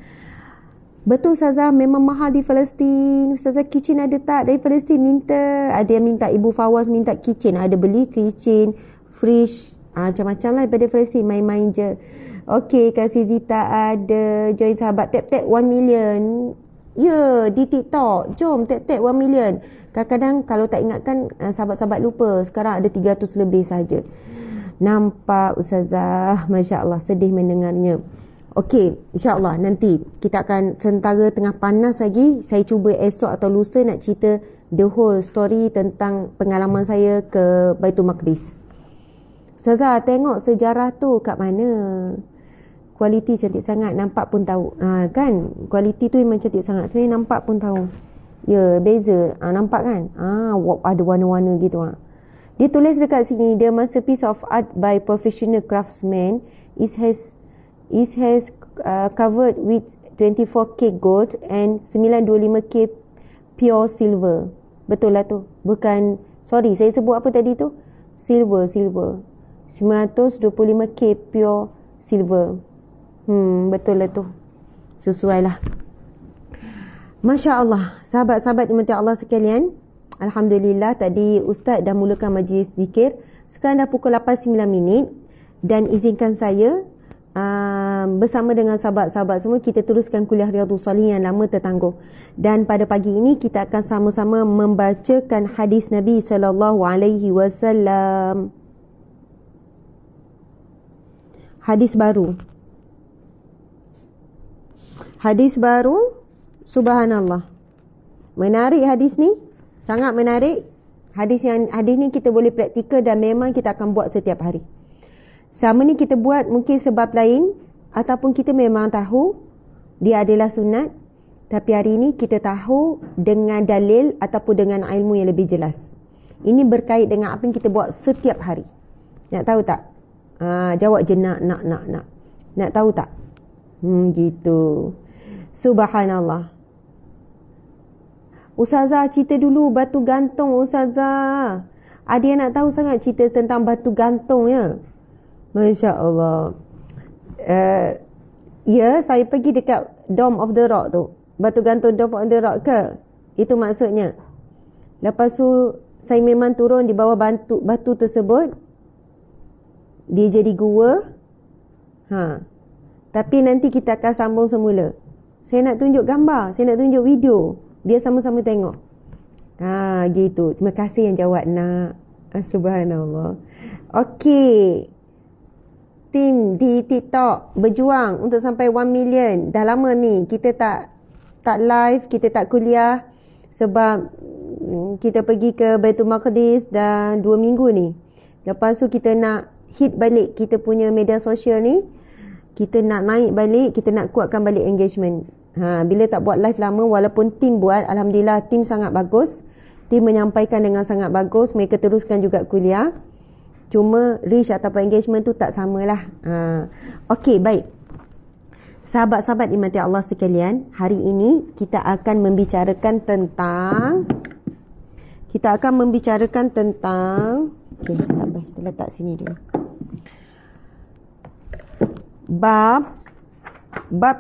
Betul Ustazah, memang mahal di Palestin. Ustazah, kitchen ada tak? Dari Palestin minta. Ada yang minta, Ibu Fawaz minta kitchen. Ada beli kitchen, fridge, macam-macam lah daripada Palestin. Main-main je. Okey, Kasih Zita ada. Join sahabat, tap-tap 1 million. Ya, di TikTok. Jom tap-tap 1 million. Kadang-kadang kalau tak ingatkan, sahabat-sahabat lupa. Sekarang ada 300 lebih saja. Nampak Ustazah, Masya Allah, sedih mendengarnya. Okey, insyaAllah nanti kita akan, sementara tengah panas lagi, saya cuba esok atau lusa nak cerita the whole story tentang pengalaman saya ke Baitul Maqdis. Ustazah, tengok sejarah tu kat mana? Kualiti cantik sangat, nampak pun tahu. Kan, kualiti tu memang cantik sangat. Sebenarnya nampak pun tahu. Ya, beza. Nampak kan? Ada warna-warna gitu. Dia tulis dekat sini, the masterpiece of art by professional craftsmen is covered with 24K gold and 925K pure silver. Betul lah tu. Bukan, sorry, saya sebut apa tadi tu? Silver. 925K pure silver. Betul lah tu. Sesuai lah. Masya Allah. Sahabat-sahabat dimati Allah sekalian, Alhamdulillah, tadi Ustaz dah mulakan majlis zikir. Sekarang dah pukul 8.09 minit. Dan izinkan saya bersama dengan sahabat-sahabat semua, kita teruskan kuliah Riyadhus Shalihin yang lama tertangguh. Dan pada pagi ini kita akan sama-sama membacakan hadis Nabi SAW. Hadis baru, subhanallah. Menarik hadis ni, sangat menarik. Hadis ni kita boleh praktikal dan memang kita akan buat setiap hari. Sama ni kita buat mungkin sebab lain, ataupun kita memang tahu dia adalah sunat, tapi hari ini kita tahu dengan dalil ataupun dengan ilmu yang lebih jelas. Ini berkait dengan apa yang kita buat setiap hari. Nak tahu tak? Jawab je nak. Nak tahu tak? Gitu. Subhanallah. Ustazah, cerita dulu batu gantung Ustazah. Ada yang nak tahu sangat cerita tentang batu gantung ya? Masya Allah. Ya, saya pergi dekat Dome of the Rock tu. Batu gantung Dome of the Rock ke? Itu maksudnya. Lepas tu saya memang turun di bawah batu tersebut. Dia jadi gua. Tapi nanti kita akan sambung semula. Saya nak tunjuk gambar, saya nak tunjuk video, biar sama-sama tengok. Gitu. Terima kasih yang jawab nak. Subhanallah. Okey. Tim di TikTok berjuang untuk sampai 1 million. Dah lama ni kita tak live, kita tak kuliah sebab kita pergi ke Baitul Maqdis dah 2 minggu ni. Lepas tu kita nak hit balik kita punya media sosial ni. Kita nak naik balik, kita nak kuatkan balik engagement. Bila tak buat live lama, walaupun tim buat, Alhamdulillah tim sangat bagus. Tim menyampaikan dengan sangat bagus. Mereka teruskan juga kuliah. Cuma reach ataupun engagement tu tak samalah. Okey, baik. Sahabat-sahabat dimati Allah sekalian, hari ini kita akan membicarakan tentang okey, tak apa, kita letak sini dulu. Bab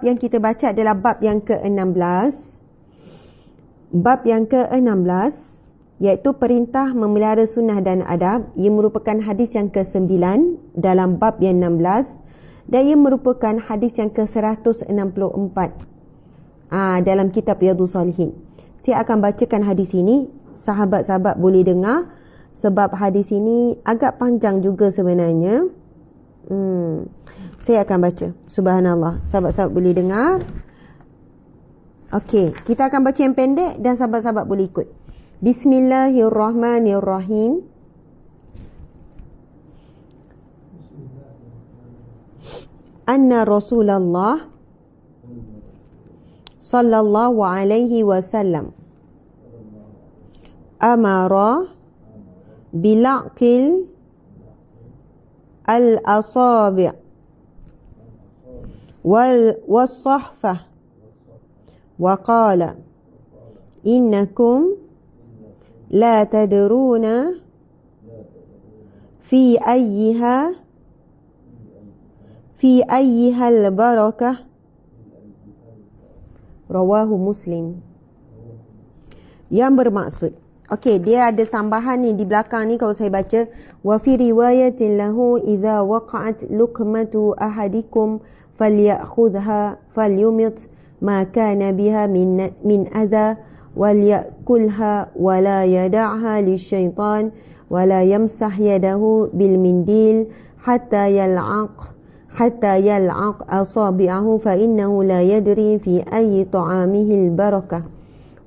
yang kita baca adalah bab yang ke-16. Bab yang ke-16 iaitu perintah memelihara sunnah dan adab. Ia merupakan hadis yang ke-9 dalam bab yang 16 dan ia merupakan hadis yang ke-164 dalam kitab Riyadhus Salihin. Saya akan bacakan hadis ini, sahabat-sahabat boleh dengar sebab hadis ini agak panjang juga sebenarnya. Saya akan baca. Subhanallah. Sahabat-sahabat boleh dengar. Okey, kita akan baca yang pendek dan sahabat-sahabat boleh ikut. Bismillahirrahmanirrahim. Anna Rasulullah sallallahu alaihi wasallam amara bilaqil al-asabi' was-sahfah wa qala innakum la tadruna fi ayyiha al-barakah. Rawahu Muslim. Yang bermaksud, okey, dia ada tambahan ni di belakang ni kalau saya baca, wa fi riwayatin lahu idza waqa'at luqmatu ahadikum falyakhudha falyumit ma kana biha min adha walyakulha wala yada'ha lisyaitan wala yamsah yadahu bil mindil hatta yal'aq asabi'ahu fa innahu la yadri fi ayyi ta'amihi al-barakah.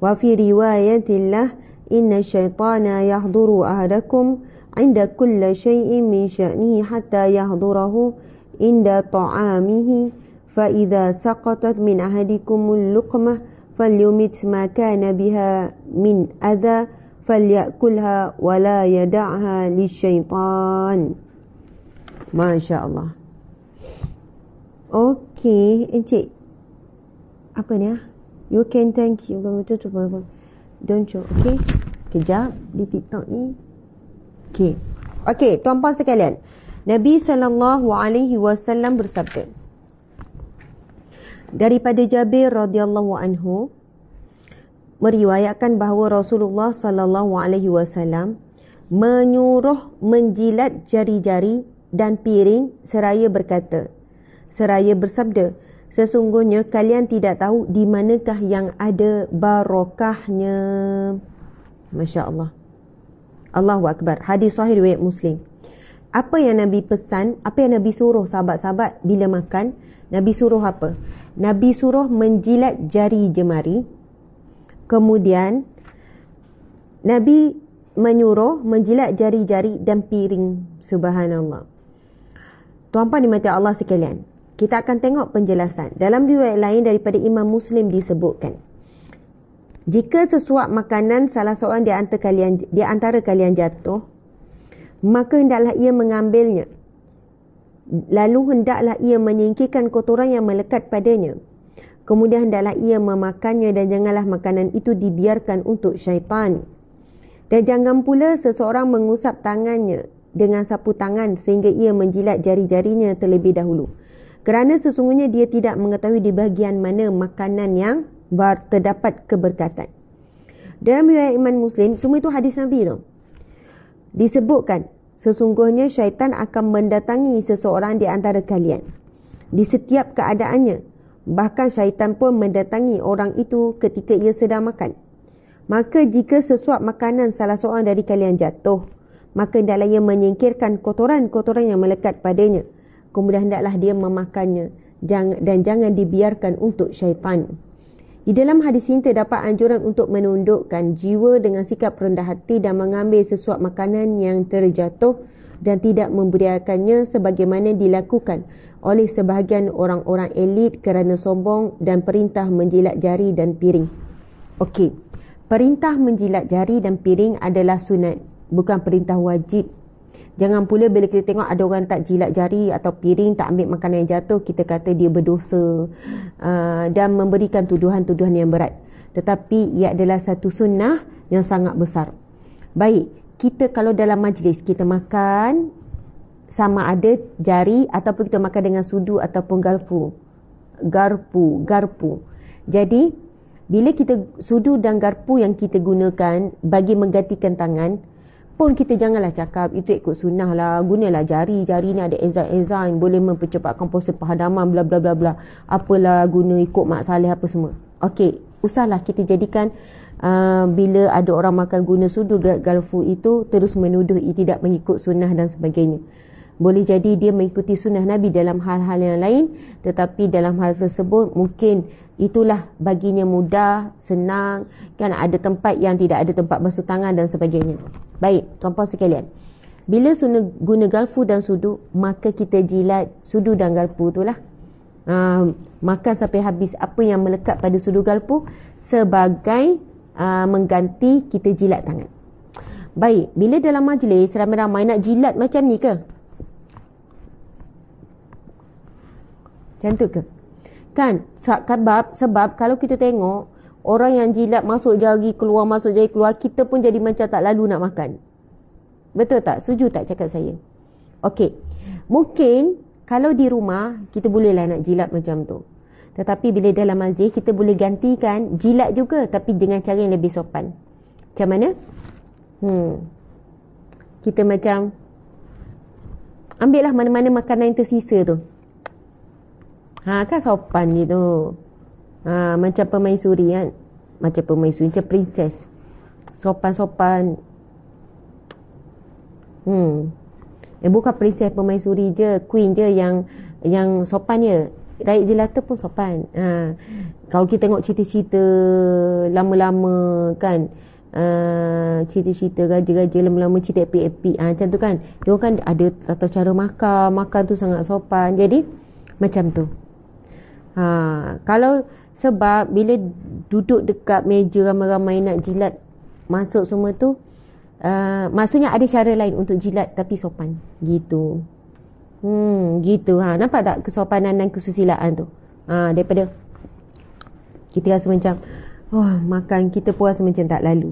Wa fi riwayatin lah inna syaitana yahduru ahadakum inda kulli syai'in min sya'nihi hatta yahdurahu inda ta'amihi fa idza saqatat min ahadikumul luqmah falyumit ma kana biha min adha falyakulha wa la yada'ha lisyaitan. Masya-Allah. Okey, encik. Apa ni You can thank you. Don't you? Okey. Kejap di TikTok ni. Okey. Okey, tuan-puan sekalian. Nabi SAW bersabda. Daripada Jabir radhiyallahu anhu meriwayatkan bahawa Rasulullah SAW menyuruh menjilat jari-jari dan piring seraya bersabda, sesungguhnya kalian tidak tahu di manakah yang ada barakahnya. Masya Allah. Allahu Akbar. Hadis sahih riwayat Muslim. Apa yang Nabi pesan, apa yang Nabi suruh sahabat-sahabat bila makan? Nabi suruh apa? Nabi suruh menjilat jari jemari. Kemudian Nabi menyuruh menjilat jari-jari dan piring. Subhanallah. Tuan-puan dimati Allah sekalian, kita akan tengok penjelasan. Dalam riwayat lain daripada Imam Muslim disebutkan, jika sesuap makanan salah seorang di antara kalian jatuh, maka hendaklah ia mengambilnya. Lalu hendaklah ia menyingkirkan kotoran yang melekat padanya. Kemudian hendaklah ia memakannya dan janganlah makanan itu dibiarkan untuk syaitan. Dan jangan pula seseorang mengusap tangannya dengan sapu tangan sehingga ia menjilat jari-jarinya terlebih dahulu. Kerana sesungguhnya dia tidak mengetahui di bahagian mana makanan yang terdapat keberkatan. Dalam riwayat Imam Muslim, semua itu hadis Nabi tu. Disebutkan, sesungguhnya syaitan akan mendatangi seseorang di antara kalian di setiap keadaannya. Bahkan syaitan pun mendatangi orang itu ketika ia sedang makan. Maka jika sesuap makanan salah seorang dari kalian jatuh, maka hendaklah ia menyingkirkan kotoran-kotoran yang melekat padanya. Kemudian hendaklah dia memakannya dan jangan dibiarkan untuk syaitan. Di dalam hadis ini terdapat anjuran untuk menundukkan jiwa dengan sikap rendah hati dan mengambil sesuap makanan yang terjatuh dan tidak membiarkannya sebagaimana dilakukan oleh sebahagian orang-orang elit kerana sombong dan perintah menjilat jari dan piring. Okey, perintah menjilat jari dan piring adalah sunat, bukan perintah wajib. Jangan pula bila kita tengok ada orang tak jilat jari atau piring, tak ambil makanan yang jatuh, kita kata dia berdosa, dan memberikan tuduhan-tuduhan yang berat. Tetapi ia adalah satu sunnah yang sangat besar. Baik, kita kalau dalam majlis kita makan sama ada jari ataupun kita makan dengan sudu ataupun garpu. Jadi bila kita sudu dan garpu yang kita gunakan bagi menggantikan tangan pun, kita janganlah cakap itu ikut sunnah lah, gunalah jari ni ada enzim boleh mempercepatkan proses penghadaman bla bla bla bla, apalah guna ikut mak saleh apa semua. Okey, usahlah kita jadikan bila ada orang makan guna sudu garpu itu terus menuduh ia tidak mengikut sunnah dan sebagainya. Boleh jadi dia mengikuti sunnah Nabi dalam hal-hal yang lain, tetapi dalam hal tersebut mungkin itulah baginya mudah, senang, kan ada tempat yang tidak ada tempat basuh tangan dan sebagainya. Baik, tuan-puan sekalian, bila sunnah guna garpu dan sudu, maka kita jilat sudu dan garpu itulah. Makan sampai habis apa yang melekat pada sudu garpu sebagai mengganti kita jilat tangan. Baik, bila dalam majlis ramai-ramai nak jilat macam ni ke? Macam tu ke? Kan? Sebab kalau kita tengok orang yang jilat masuk jari keluar, kita pun jadi macam tak lalu nak makan. Betul tak? Setuju tak cakap saya? Okey. Mungkin kalau di rumah kita bolehlah nak jilat macam tu. Tetapi bila dalam masjid kita boleh gantikan jilat juga, tapi dengan cara yang lebih sopan. Macam mana? Kita macam ambillah mana-mana makanan yang tersisa tu. Kan sopan gitu. Macam permaisuri kan. Macam princess. Sopan-sopan. Bukan princess permaisuri je, queen je yang sopan je. Rakyat jelata pun sopan. Kalau kita tengok cerita-cerita lama-lama kan, cerita-cerita raja-raja lama-lama, cerita epik-epik, macam tu kan. Dia kan ada tata cara makan tu sangat sopan. Jadi macam tu. Kalau sebab bila duduk dekat meja ramai-ramai nak jilat masuk semua tu, maksudnya ada cara lain untuk jilat tapi sopan gitu. Gitu. Nampak tak kesopanan dan kesusilaan tu? Daripada kita rasa macam makan, kita pun rasa macam tak lalu.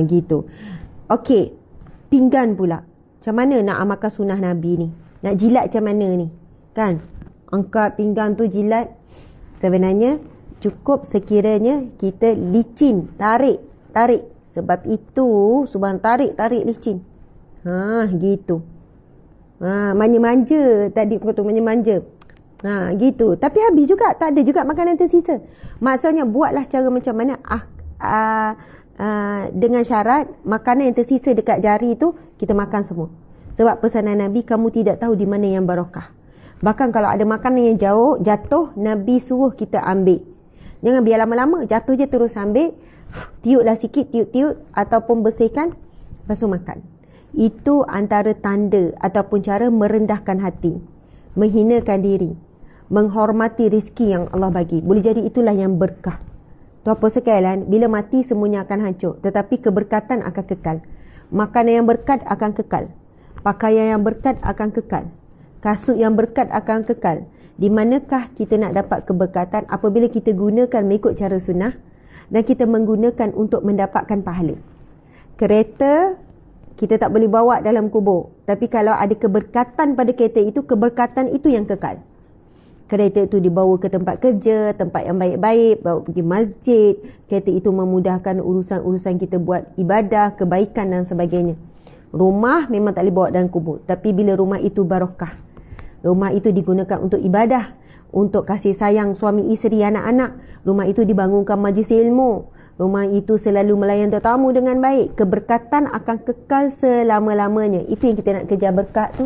Gitu. Okey, pinggan pula. Macam mana nak amalkan sunnah Nabi ni? Nak jilat macam mana ni? Kan? Angkat pinggan tu jilat. Sebenarnya cukup sekiranya kita licin, tarik. Sebab itu subhan tarik licin. Gitu. Manja-manja tadi kata manja-manja. Gitu. Tapi habis juga, tak ada juga makanan tersisa. Maksudnya buatlah cara macam mana dengan syarat makanan yang tersisa dekat jari tu kita makan semua. Sebab pesanan Nabi, kamu tidak tahu di mana yang barakah. Bahkan kalau ada makanan yang jatuh, Nabi suruh kita ambil. Jangan biar lama-lama, jatuh je terus ambil. Tiuplah sikit, tiup-tiup ataupun bersihkan, lepas tu makan. Itu antara tanda ataupun cara merendahkan hati, menghinakan diri, menghormati rezeki yang Allah bagi. Boleh jadi itulah yang berkah. Tu apa sekalian, bila mati semuanya akan hancur, tetapi keberkatan akan kekal. Makanan yang berkat akan kekal. Pakaian yang berkat akan kekal. Kasut yang berkat akan kekal. Di manakah kita nak dapat keberkatan? Apabila kita gunakan mengikut cara sunnah dan kita menggunakan untuk mendapatkan pahala. Kereta kita tak boleh bawa dalam kubur, tapi kalau ada keberkatan pada kereta itu, keberkatan itu yang kekal. Kereta itu dibawa ke tempat kerja, tempat yang baik-baik, bawa pergi masjid. Kereta itu memudahkan urusan-urusan kita buat ibadah, kebaikan dan sebagainya. Rumah memang tak boleh bawa dalam kubur, tapi bila rumah itu barakah, rumah itu digunakan untuk ibadah, untuk kasih sayang suami isteri, anak-anak. Rumah itu dibangunkan majlis ilmu. Rumah itu selalu melayan tetamu dengan baik. Keberkatan akan kekal selama-lamanya. Itu yang kita nak kejar, berkat tu.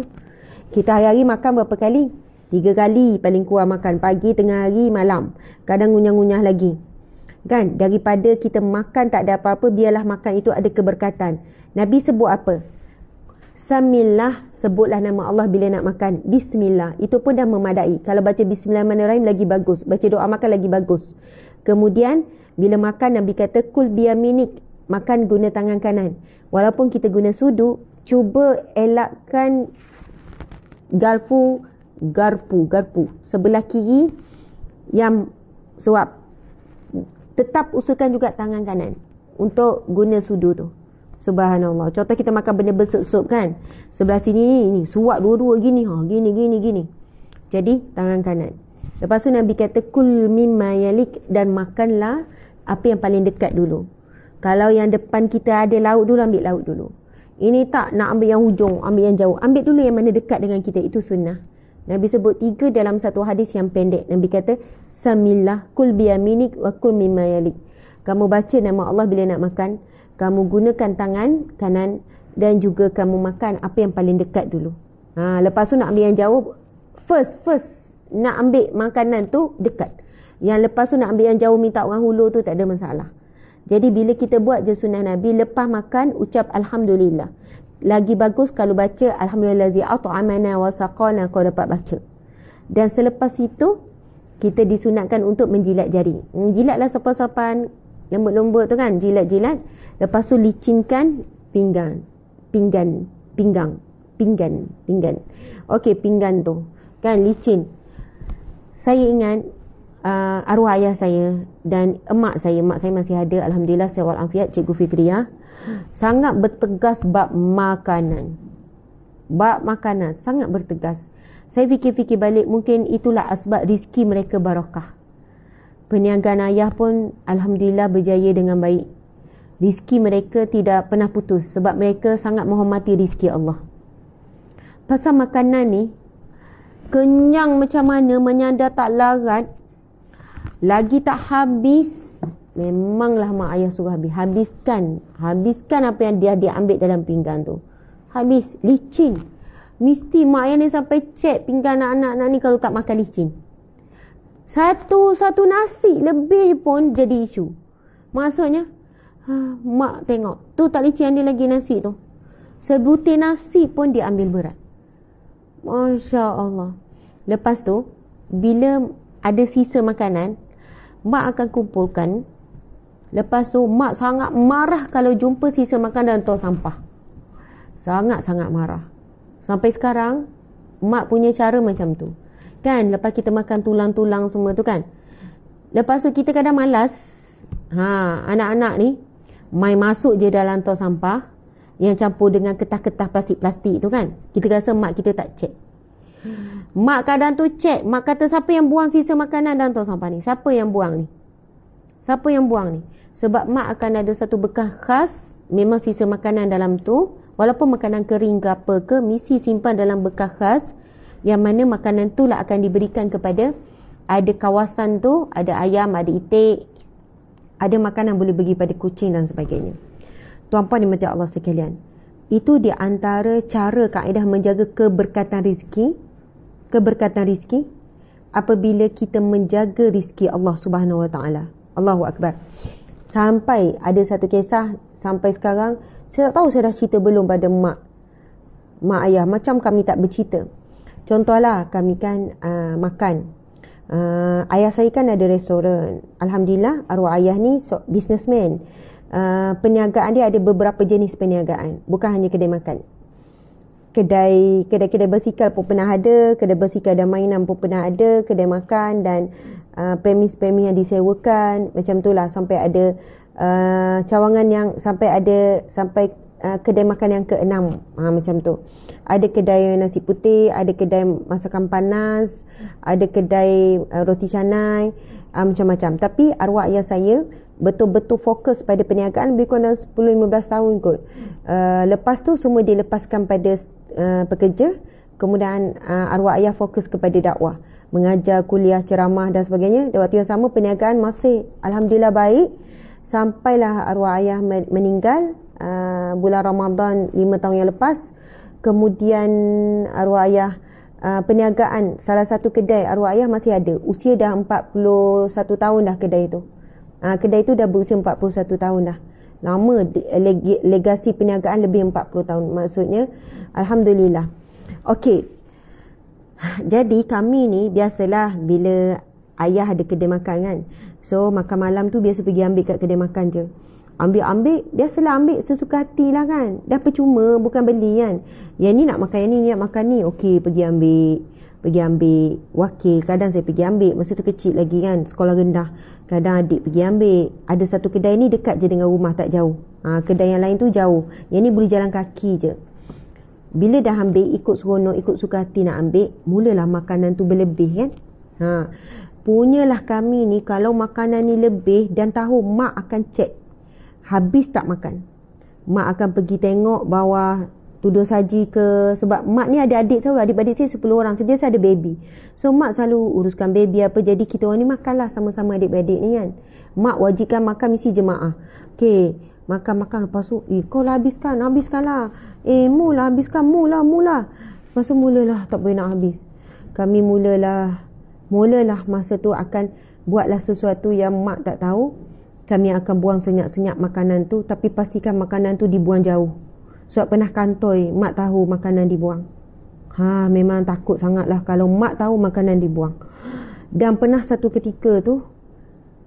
Kita hari-hari makan berapa kali? 3 kali paling kurang makan. Pagi, tengah hari, malam. Kadang ngunyah-ngunyah lagi. Kan? Daripada kita makan tak ada apa-apa, biarlah makan itu ada keberkatan. Nabi sebut apa? Samillah, sebutlah nama Allah bila nak makan. Bismillah, itu pun dah memadai. Kalau baca Bismillahirrahmanirrahim lagi bagus. Baca doa makan lagi bagus. Kemudian bila makan, Nabi kata kul biyaminik, makan guna tangan kanan. Walaupun kita guna sudu, cuba elakkan garpu sebelah kiri yang suap. Tetap usahakan juga tangan kanan untuk guna sudu tu. Subhanallah. Contoh kita makan benda bersup-sup kan, sebelah sini ni suap dua-dua gini, gini. Jadi tangan kanan. Lepas tu Nabi kata kul mimma yalik, dan makanlah apa yang paling dekat dulu. Kalau yang depan kita ada lauk dulu, ambil lauk dulu. Ini tak nak ambil yang hujung, ambil yang jauh. Ambil dulu yang mana dekat dengan kita. Itu sunnah. Nabi sebut 3 dalam satu hadis yang pendek. Nabi kata, samillah kul biyaminik wa kul mimma yalik. Kamu baca nama Allah bila nak makan. Kamu gunakan tangan kanan dan juga kamu makan apa yang paling dekat dulu. Lepas tu nak ambil yang jauh. First nak ambil makanan tu dekat. Yang lepas tu nak ambil yang jauh minta orang hulur tu tak ada masalah. Jadi bila kita buat je sunnah Nabi, lepas makan ucap Alhamdulillah. Lagi bagus kalau baca Alhamdulillazi at'amana wa saqana, kau dapat baca. Dan selepas itu kita disunatkan untuk menjilat jari. Jilatlah sopan-sopan, lembut-lembut tu kan, jilat-jilat. Lepas tu licinkan pinggang. Okey, pinggan tu kan licin. Saya ingat arwah ayah saya dan emak saya masih ada, alhamdulillah, sihat walafiat, Cikgu Fikriah, sangat bertegas bab makanan. Sangat bertegas. Saya fikir-fikir balik, mungkin itulah asbab rizki mereka barakah. Perniagaan ayah pun alhamdulillah berjaya dengan baik. Rizki mereka tidak pernah putus sebab mereka sangat menghormati rizki Allah. Pasal makanan ni, kenyang macam mana, menyandar tak larat, lagi tak habis. Memanglah mak ayah suruh habiskan apa yang dia ambil dalam pinggan tu. Habis, licin. Mesti mak ayah ni sampai cek pinggan anak-anak ni kalau tak makan licin. Satu nasi lebih pun jadi isu. Maksudnya, mak tengok tu tak licin, ada lagi nasi tu. Sebutir nasi pun dia ambil berat. Masya Allah. Lepas tu, bila ada sisa makanan, mak akan kumpulkan. Lepas tu mak sangat marah kalau jumpa sisa makanan dalam tong sampah. Sangat-sangat marah. Sampai sekarang mak punya cara macam tu. Kan lepas kita makan tulang-tulang semua tu kan. Lepas tu kita kadang malas. Anak-anak ni main masuk je dalam tong sampah yang campur dengan kertas-kertas plastik-plastik tu kan. Kita rasa mak kita tak cek. Mak kadang tu cek. Mak kata, siapa yang buang sisa makanan dalam tong sampah ni? Siapa yang buang ni? Sebab mak akan ada satu bekas khas. Memang sisa makanan dalam tu, walaupun makanan kering ke apa ke, mesti simpan dalam bekas khas, yang mana makanan tu lah akan diberikan kepada, ada kawasan tu, ada ayam, ada itik, ada makanan boleh bagi pada kucing dan sebagainya. Tuan-puan dimati Allah sekalian, itu di antara cara kaedah menjaga keberkatan rizki apabila kita menjaga rizki Allah Subhanahu Wa Taala. Allahu Akbar. Sampai ada satu kisah, sampai sekarang saya tak tahu saya dah cerita belum pada mak ayah, macam kami tak bercerita. Contohlah kami kan makan, ayah saya kan ada restoran. Alhamdulillah arwah ayah ni businessman. Perniagaan dia ada beberapa jenis perniagaan, bukan hanya kedai makan. Kedai basikal pun pernah ada, kedai basikal dan mainan pun pernah ada, kedai makan dan premis-premis yang disewakan, macam itulah, sampai ada cawangan yang sampai kedai makan yang ke-6, macam tu. Ada kedai nasi putih, ada kedai masakan panas, ada kedai roti canai, macam-macam. Tapi arwah ayah saya betul-betul fokus pada perniagaan lebih kurang 10-15 tahun kot. Lepas tu semua dilepaskan pada pekerja. Kemudian arwah ayah fokus kepada dakwah, mengajar, kuliah, ceramah dan sebagainya. Dan waktu yang sama perniagaan masih alhamdulillah baik. Sampailah arwah ayah meninggal bulan Ramadan 5 tahun yang lepas. Kemudian arwah ayah perniagaan, salah satu kedai arwah ayah masih ada. Usia dah 41 tahun dah kedai itu. Kedai itu dah berusia 41 tahun dah. Lama, legasi perniagaan lebih 40 tahun. Maksudnya alhamdulillah. Okey. Jadi kami ni biasalah bila ayah ada kedai makan kan. So makan malam tu biasa pergi ambil kat kedai makan je. Ambil-ambil, biasalah ambil sesuka hati lah kan. Dah percuma, bukan beli kan. Yang ni nak makan, yang ni nak makan ni. Okey, pergi ambil. Pergi ambil. Wakil, kadang saya pergi ambil. Masa tu kecil lagi kan, sekolah rendah. Kadang adik pergi ambil. Ada satu kedai ni dekat je dengan rumah, tak jauh. Kedai yang lain tu jauh. Yang ni boleh jalan kaki je. Bila dah ambil, ikut seronok, ikut suka hati nak ambil, mulalah makanan tu berlebih kan. Punyalah kami ni, kalau makanan ni lebih dan tahu, mak akan cek habis tak makan. Mak akan pergi tengok bawah tuduh saji ke. Sebab mak ni ada adik selalu. Adik-adik saya 10 orang. Sentiasa ada baby. So mak selalu uruskan baby apa. Jadi kita orang ni makanlah sama-sama adik-adik ni kan. Mak wajibkan makan mesti jemaah. Okay, makan-makan. Lepas tu kau lah habiskan. Habiskanlah. Mula habiskan. Mula. Lepas tu mulalah tak boleh nak habis. Kami mulalah masa tu akan buatlah sesuatu yang mak tak tahu. Kami akan buang senyap-senyap makanan tu. Tapi pastikan makanan tu dibuang jauh. Sebab pernah kantoi, mak tahu makanan dibuang. Memang takut sangatlah kalau mak tahu makanan dibuang. Dan pernah satu ketika tu,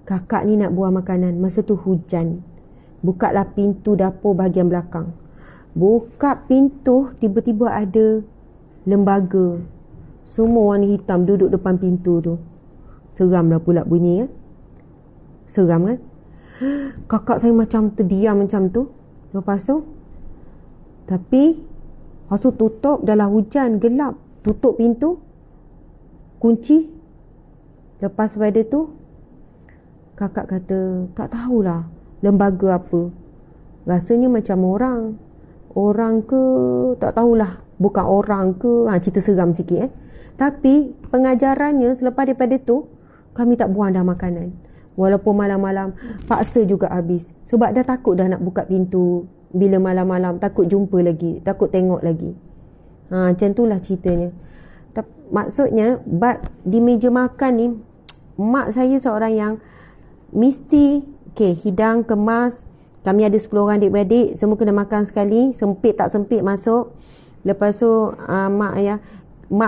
kakak ni nak buang makanan. Masa tu hujan. Bukalah pintu dapur bahagian belakang. Buka pintu, tiba-tiba ada lembaga. Semua warna hitam duduk depan pintu tu. Seramlah pula bunyi kan. Seram kan. Kakak saya macam terdiam macam tu. Lepas tu tutup. Dalam hujan gelap. Tutup pintu. Kunci. Lepas pada tu kakak kata, tak tahulah lembaga apa. Rasanya macam orang ke, tak tahulah. Bukan orang ke. Cerita seram sikit Tapi pengajarannya selepas daripada tu, kami tak buang dah makanan. Walaupun malam-malam paksa juga habis. Sebab dah takut dah nak buka pintu. Bila malam-malam takut jumpa lagi, takut tengok lagi. Macam itulah ceritanya. Maksudnya di meja makan ni, mak saya seorang yang mesti hidang kemas. Kami ada 10 orang adik-beradik, semua kena makan sekali. Sempit tak sempit masuk. Lepas tu mak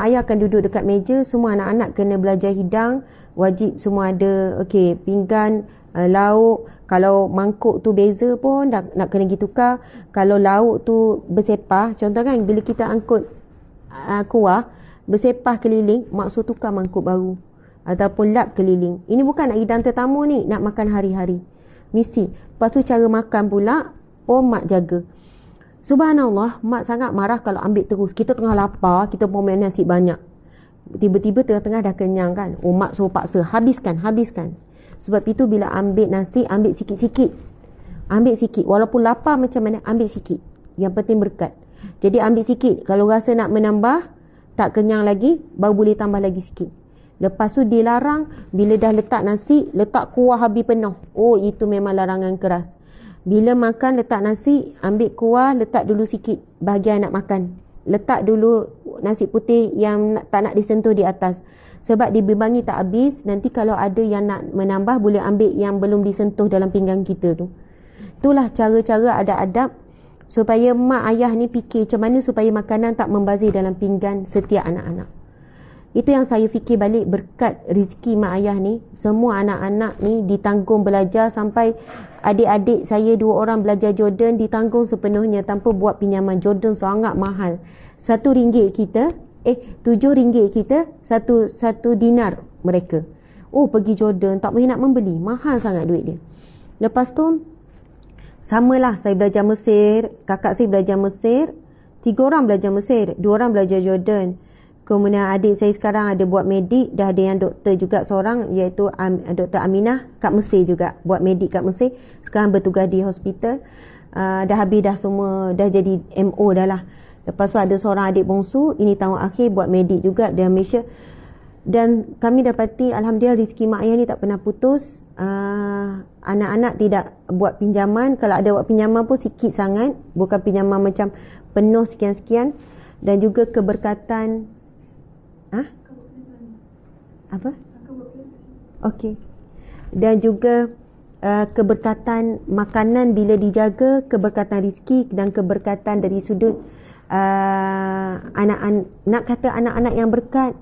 ayah akan duduk dekat meja. Semua anak-anak kena belajar hidang. Wajib semua ada pinggan, lauk. Kalau mangkuk tu beza pun nak kena pergi tukar. Kalau lauk tu bersepah, contoh kan bila kita angkut kuah bersepah keliling, mak suruh tukar mangkuk baru ataupun lap keliling. Ini bukan nak hidang tetamu ni, nak makan hari-hari mesti. Lepas tu cara makan pula mak jaga. Subhanallah, mak sangat marah kalau ambil terus. Kita tengah lapar, kita pun main nasi banyak. Tiba-tiba tengah-tengah dah kenyang kan. Mak suruh paksa, habiskan. Sebab itu bila ambil nasi, ambil sikit-sikit. Ambil sikit. Walaupun lapar macam mana, ambil sikit. Yang penting berkat. Jadi ambil sikit. Kalau rasa nak menambah, tak kenyang lagi, baru boleh tambah lagi sikit. Lepas tu dilarang, bila dah letak nasi, letak kuah habis penuh. Itu memang larangan keras. Bila makan, letak nasi, ambil kuah, letak dulu sikit bahagian nak makan. Letak dulu nasi putih yang tak nak disentuh di atas. Sebab dibimbangi tak habis. Nanti kalau ada yang nak menambah, boleh ambil yang belum disentuh dalam pinggan kita tu. Itulah cara-cara adab-adab supaya mak ayah ni fikir macam mana supaya makanan tak membazir dalam pinggan setiap anak-anak. Itu yang saya fikir balik berkat rezeki mak ayah ni. Semua anak-anak ni ditanggung belajar. Sampai adik-adik saya 2 orang belajar Jordan ditanggung sepenuhnya tanpa buat pinjaman. Jordan sangat mahal. RM1 kita, RM7 kita, satu dinar mereka. Pergi Jordan tak boleh nak membeli. Mahal sangat duit dia. Lepas tu samalah, saya belajar Mesir, kakak saya belajar Mesir, 3 orang belajar Mesir, 2 orang belajar Jordan. Kemudian adik saya sekarang ada buat medik, dah ada yang doktor juga seorang, iaitu Dr. Aminah kat Mesir juga, buat medik kat Mesir. Sekarang bertugas di hospital. Dah habis dah semua, dah jadi MO dah lah. Lepas tu ada seorang adik bongsu, ini tahun akhir buat medik juga di Malaysia. Dan kami dapati alhamdulillah rezeki mak ayah ni tak pernah putus. Anak-anak tidak buat pinjaman. Kalau ada buat pinjaman pun sikit sangat, bukan pinjaman macam penuh sekian-sekian. Dan juga keberkatan apa? Okey. Dan juga keberkatan makanan bila dijaga, keberkatan rezeki dan keberkatan dari sudut anak-anak. Nak kata anak-anak yang berkat,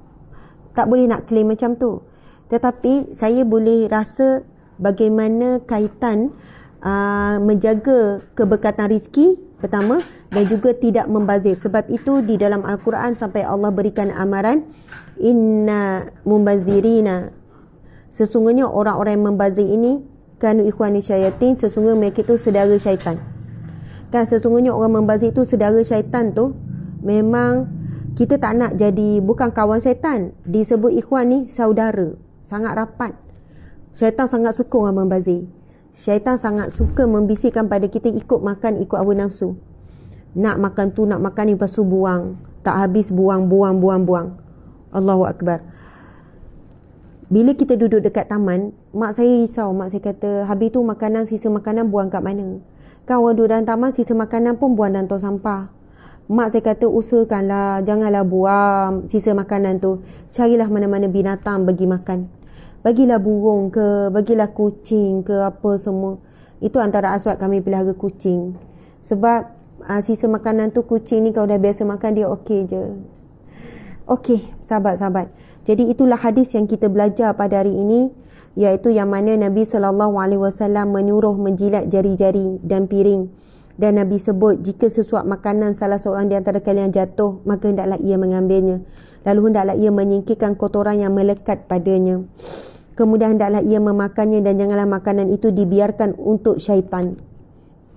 tak boleh nak claim macam tu. Tetapi saya boleh rasa bagaimana kaitan menjaga keberkatan rizki pertama, dan juga tidak membazir. Sebab itu di dalam Al-Quran sampai Allah berikan amaran, inna mumbazirina, sesungguhnya orang-orang yang membazir ini kanu ikhwani syayatin, sesungguhnya mereka itu saudara syaitan. Kan sesungguhnya orang membazir itu saudara syaitan tu, memang kita tak nak jadi bukan kawan syaitan. Disebut ikhwan ni saudara, sangat rapat. Syaitan sangat suka orang membazir. Syaitan sangat suka membisikkan pada kita ikut makan, ikut hawa nafsu. Nak makan tu, nak makan ni, lepas tu buang. Tak habis buang. Allahu Akbar. Bila kita duduk dekat taman, mak saya risau. Mak saya kata, habis tu makanan, sisa makanan buang kat mana? Kan orang duduk dalam taman, sisa makanan pun buang dalam tong sampah. Mak saya kata, usahakanlah, janganlah buang sisa makanan tu. Carilah mana-mana binatang bagi makan. Bagilah burung ke, bagilah kucing ke, apa semua. Itu antara aswad kami pelihara kucing. Sebab sisa makanan tu, kucing ni kalau dah biasa makan, dia okey je. Okey, sahabat-sahabat. Jadi itulah hadis yang kita belajar pada hari ini, iaitu yang mana Nabi SAW menyuruh menjilat jari-jari dan piring. Dan Nabi sebut, jika sesuap makanan salah seorang di antara kalian jatuh, maka hendaklah ia mengambilnya. Lalu hendaklah ia menyingkirkan kotoran yang melekat padanya. Kemudian hendaklah ia memakannya, dan janganlah makanan itu dibiarkan untuk syaitan.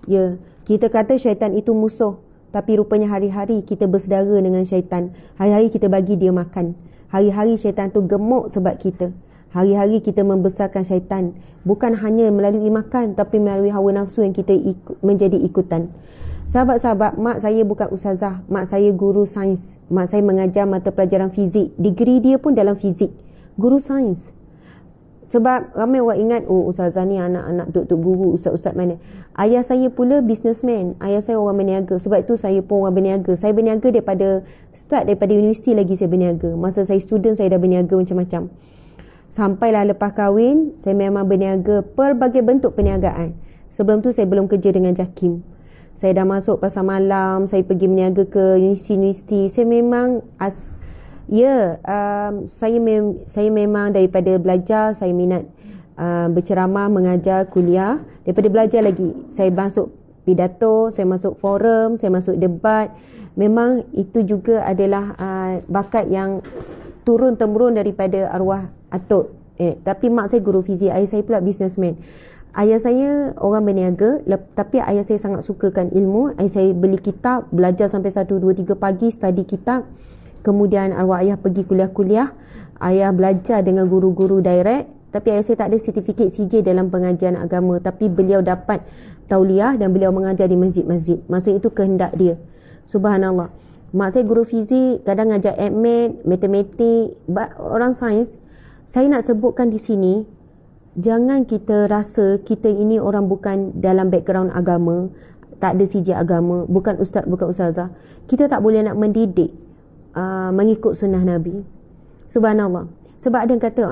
Ya, kita kata syaitan itu musuh, tapi rupanya hari-hari kita bersaudara dengan syaitan. Hari-hari kita bagi dia makan. Hari-hari syaitan tu gemuk sebab kita. Hari-hari kita membesarkan syaitan. Bukan hanya melalui makan, tapi melalui hawa nafsu yang kita menjadi ikutan. Sahabat-sahabat, mak saya bukan ustazah. Mak saya guru sains. Mak saya mengajar mata pelajaran fizik. Degree dia pun dalam fizik. Guru sains. Sebab ramai orang ingat, oh ustazah ni anak-anak tok guru, ustaz-ustaz mana. Ayah saya pula businessman. Ayah saya orang berniaga. Sebab itu saya pun orang berniaga. Saya berniaga daripada universiti lagi saya berniaga. Masa saya student, saya dah berniaga macam-macam. Sampailah lepas kahwin, saya memang berniaga pelbagai bentuk perniagaan. Sebelum tu saya belum kerja dengan JAKIM. Saya dah masuk pasar malam, saya pergi berniaga ke universiti. Saya memang saya memang daripada belajar, saya minat berceramah, mengajar, kuliah. Daripada belajar lagi, saya masuk pidato, saya masuk forum, saya masuk debat. Memang itu juga adalah bakat yang turun-temurun daripada arwah atuk. Tapi mak saya guru fizik, ayah saya pula businessman. Ayah saya orang berniaga, tapi ayah saya sangat sukakan ilmu. Ayah saya beli kitab, belajar sampai 1, 2, 3 pagi, study kitab. Kemudian arwah ayah pergi kuliah-kuliah. Ayah belajar dengan guru-guru direct. Tapi ayah saya tak ada sertifikat CJ dalam pengajian agama. Tapi beliau dapat tauliah dan beliau mengajar di masjid-masjid. Maksudnya itu kehendak dia. Subhanallah. Mak saya guru fizik, kadang ngajar admat, matematik, orang sains. Saya nak sebutkan di sini, jangan kita rasa kita ini orang bukan dalam background agama, tak ada CJ agama, bukan ustaz, bukan ustazah. Kita tak boleh nak mendidik mengikut sunnah Nabi. Subhanallah. Sebab ada yang kata,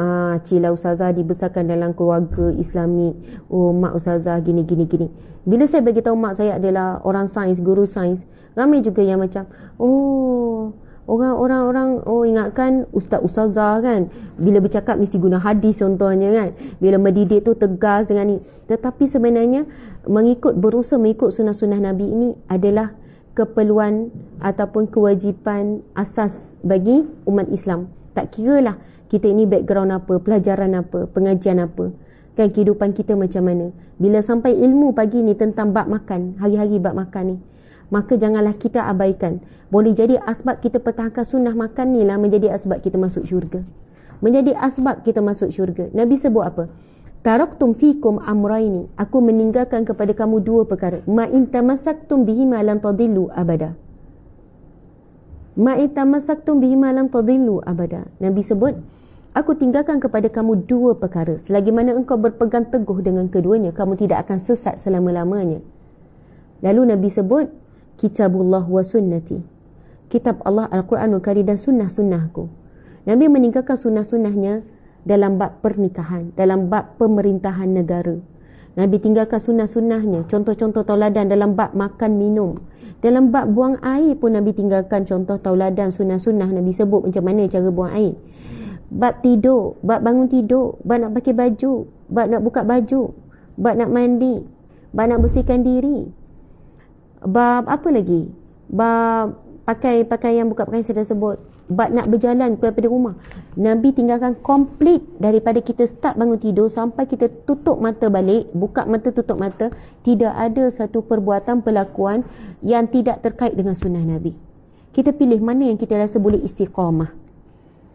cila ustazah dibesarkan dalam keluarga Islami. Oh, mak ustazah gini. Bila saya beritahu mak saya adalah orang sains, guru sains, ramai juga yang macam, orang-orang ingatkan ustazah kan, bila bercakap mesti guna hadis contohnya kan, bila mendidik tu tegas dengan ni. Tetapi sebenarnya berusaha mengikut sunnah-sunnah Nabi ini adalah keperluan ataupun kewajipan asas bagi umat Islam. Tak kiralah kita ini background apa, pelajaran apa, pengajian apa, kan kehidupan kita macam mana. Bila sampai ilmu pagi ni tentang bab makan, hari-hari bab makan ni, maka janganlah kita abaikan. Boleh jadi asbab kita pertahankan sunnah makan ni lah menjadi asbab kita masuk syurga. Menjadi asbab kita masuk syurga. Nabi sebut apa? Taraktum fikum amraini. Aku meninggalkan kepada kamu 2 perkara. Ma in tamassaktum bihima lan tadillu abada. Ma in tamassaktum bihima lan tadillu abada. Nabi sebut, aku tinggalkan kepada kamu 2 perkara. Selagi mana engkau berpegang teguh dengan keduanya, kamu tidak akan sesat selama-lamanya. Lalu Nabi sebut, Kitabullah wa sunnati. Kitab Allah, Al-Quranul Karim dan sunnah-sunnahku. Nabi meninggalkan sunnah-sunnahnya dalam bab pernikahan, dalam bab pemerintahan negara. Nabi tinggalkan sunnah-sunnahnya, contoh-contoh tauladan dalam bab makan minum. Dalam bab buang air pun Nabi tinggalkan contoh tauladan, sunnah-sunnah. Nabi sebut macam mana cara buang air. Bab tidur, bab bangun tidur, bab nak pakai baju, bab nak buka baju, bab nak mandi, bab nak bersihkan diri, bab apa lagi, bab pakai pakaian, buka pakaian saya dah sebut, bab nak berjalan daripada rumah. Nabi tinggalkan komplit daripada kita start bangun tidur sampai kita tutup mata balik, buka mata tutup mata, tidak ada satu perbuatan perlakuan yang tidak terkait dengan sunnah Nabi. Kita pilih mana yang kita rasa boleh istiqamah.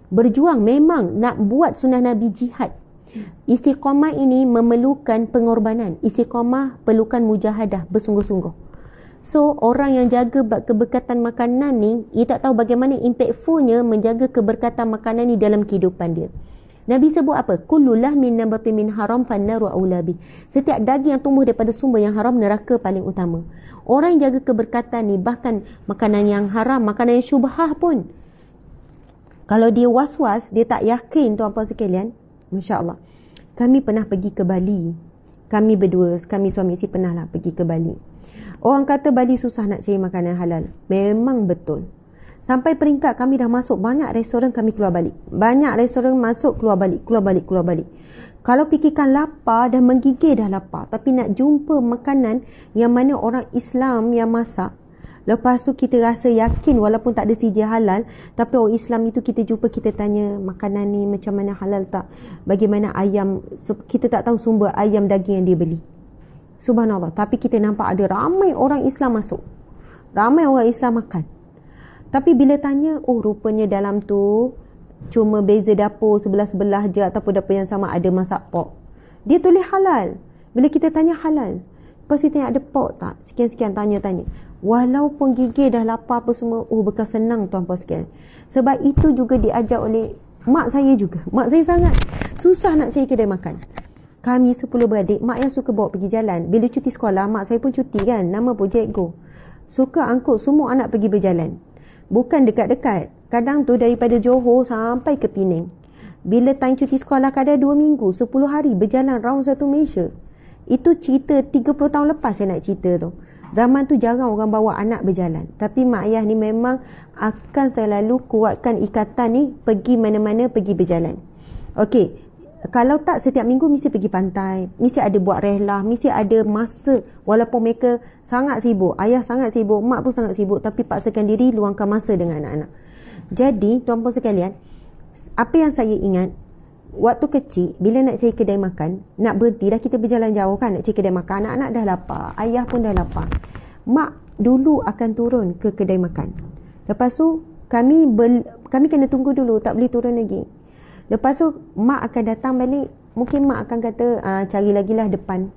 Berjuang memang nak buat sunnah Nabi, jihad. Istiqamah ini memerlukan pengorbanan. Istiqamah perlukan mujahadah, bersungguh-sungguh. So, orang yang jaga keberkatan makanan ni, ia tak tahu bagaimana impactfulnya menjaga keberkatan makanan ni dalam kehidupan dia. Nabi sebut apa? Kullu lahmin nabatin min haram fannaru aula bi. Setiap daging yang tumbuh daripada sumber yang haram, neraka paling utama. Orang yang jaga keberkatan ni, bahkan makanan yang haram, makanan yang syubhah pun, kalau dia was-was, dia tak yakin, tuan-puan sekalian, masya-Allah. Kami pernah pergi ke Bali. Kami berdua, kami suami isteri pernah lah pergi ke Bali. Orang kata Bali susah nak cari makanan halal. Memang betul. Sampai peringkat kami dah masuk banyak restoran, kami keluar balik. Banyak restoran masuk, keluar balik, keluar balik, keluar balik. Kalau fikirkan lapar, dah menggigil dah lapar. Tapi nak jumpa makanan yang mana orang Islam yang masak, lepas tu kita rasa yakin walaupun tak ada sijil halal, tapi orang Islam itu kita jumpa, kita tanya makanan ni macam mana, halal tak, bagaimana ayam, kita tak tahu sumber ayam daging yang dia beli. Subhanallah. Tapi kita nampak ada ramai orang Islam masuk, ramai orang Islam makan. Tapi bila tanya, oh rupanya dalam tu cuma beza dapur sebelah-sebelah je, ataupun dapur yang sama ada masak pork. Dia tulis halal. Bila kita tanya halal, lepas tu tanya ada pork tak, sekian-sekian, tanya-tanya. Walaupun gigil dah lapar apa semua, oh bekas senang tuan-puan sekalian. Sebab itu juga diajar oleh mak saya juga. Mak saya sangat susah nak cari kedai makan. Kami 10 beradik, mak yang suka bawa pergi jalan. Bila cuti sekolah, mak saya pun cuti kan, nama pun Cikgu. Suka angkut semua anak pergi berjalan. Bukan dekat-dekat. Kadang tu daripada Johor sampai ke Penang. Bila time cuti sekolah, kadang 2 minggu, 10 hari berjalan round satu Malaysia. Itu cerita 30 tahun lepas saya nak cerita tu. Zaman tu jarang orang bawa anak berjalan. Tapi mak ayah ni memang akan selalu kuatkan ikatan ni, pergi mana-mana, pergi berjalan. Okey. Kalau tak, setiap minggu mesti pergi pantai, mesti ada buat rehlah, mesti ada masa. Walaupun mereka sangat sibuk, ayah sangat sibuk, mak pun sangat sibuk, tapi paksakan diri luangkan masa dengan anak-anak. Jadi tuan-puan sekalian, apa yang saya ingat, waktu kecil bila nak cari kedai makan, nak berhenti dah, kita berjalan jauh kan, nak cari kedai makan, anak-anak dah lapar, ayah pun dah lapar, mak dulu akan turun ke kedai makan. Lepas tu kami kena tunggu dulu, tak boleh turun lagi. Lepas tu mak akan datang balik. Mungkin mak akan kata cari lagi lah depan.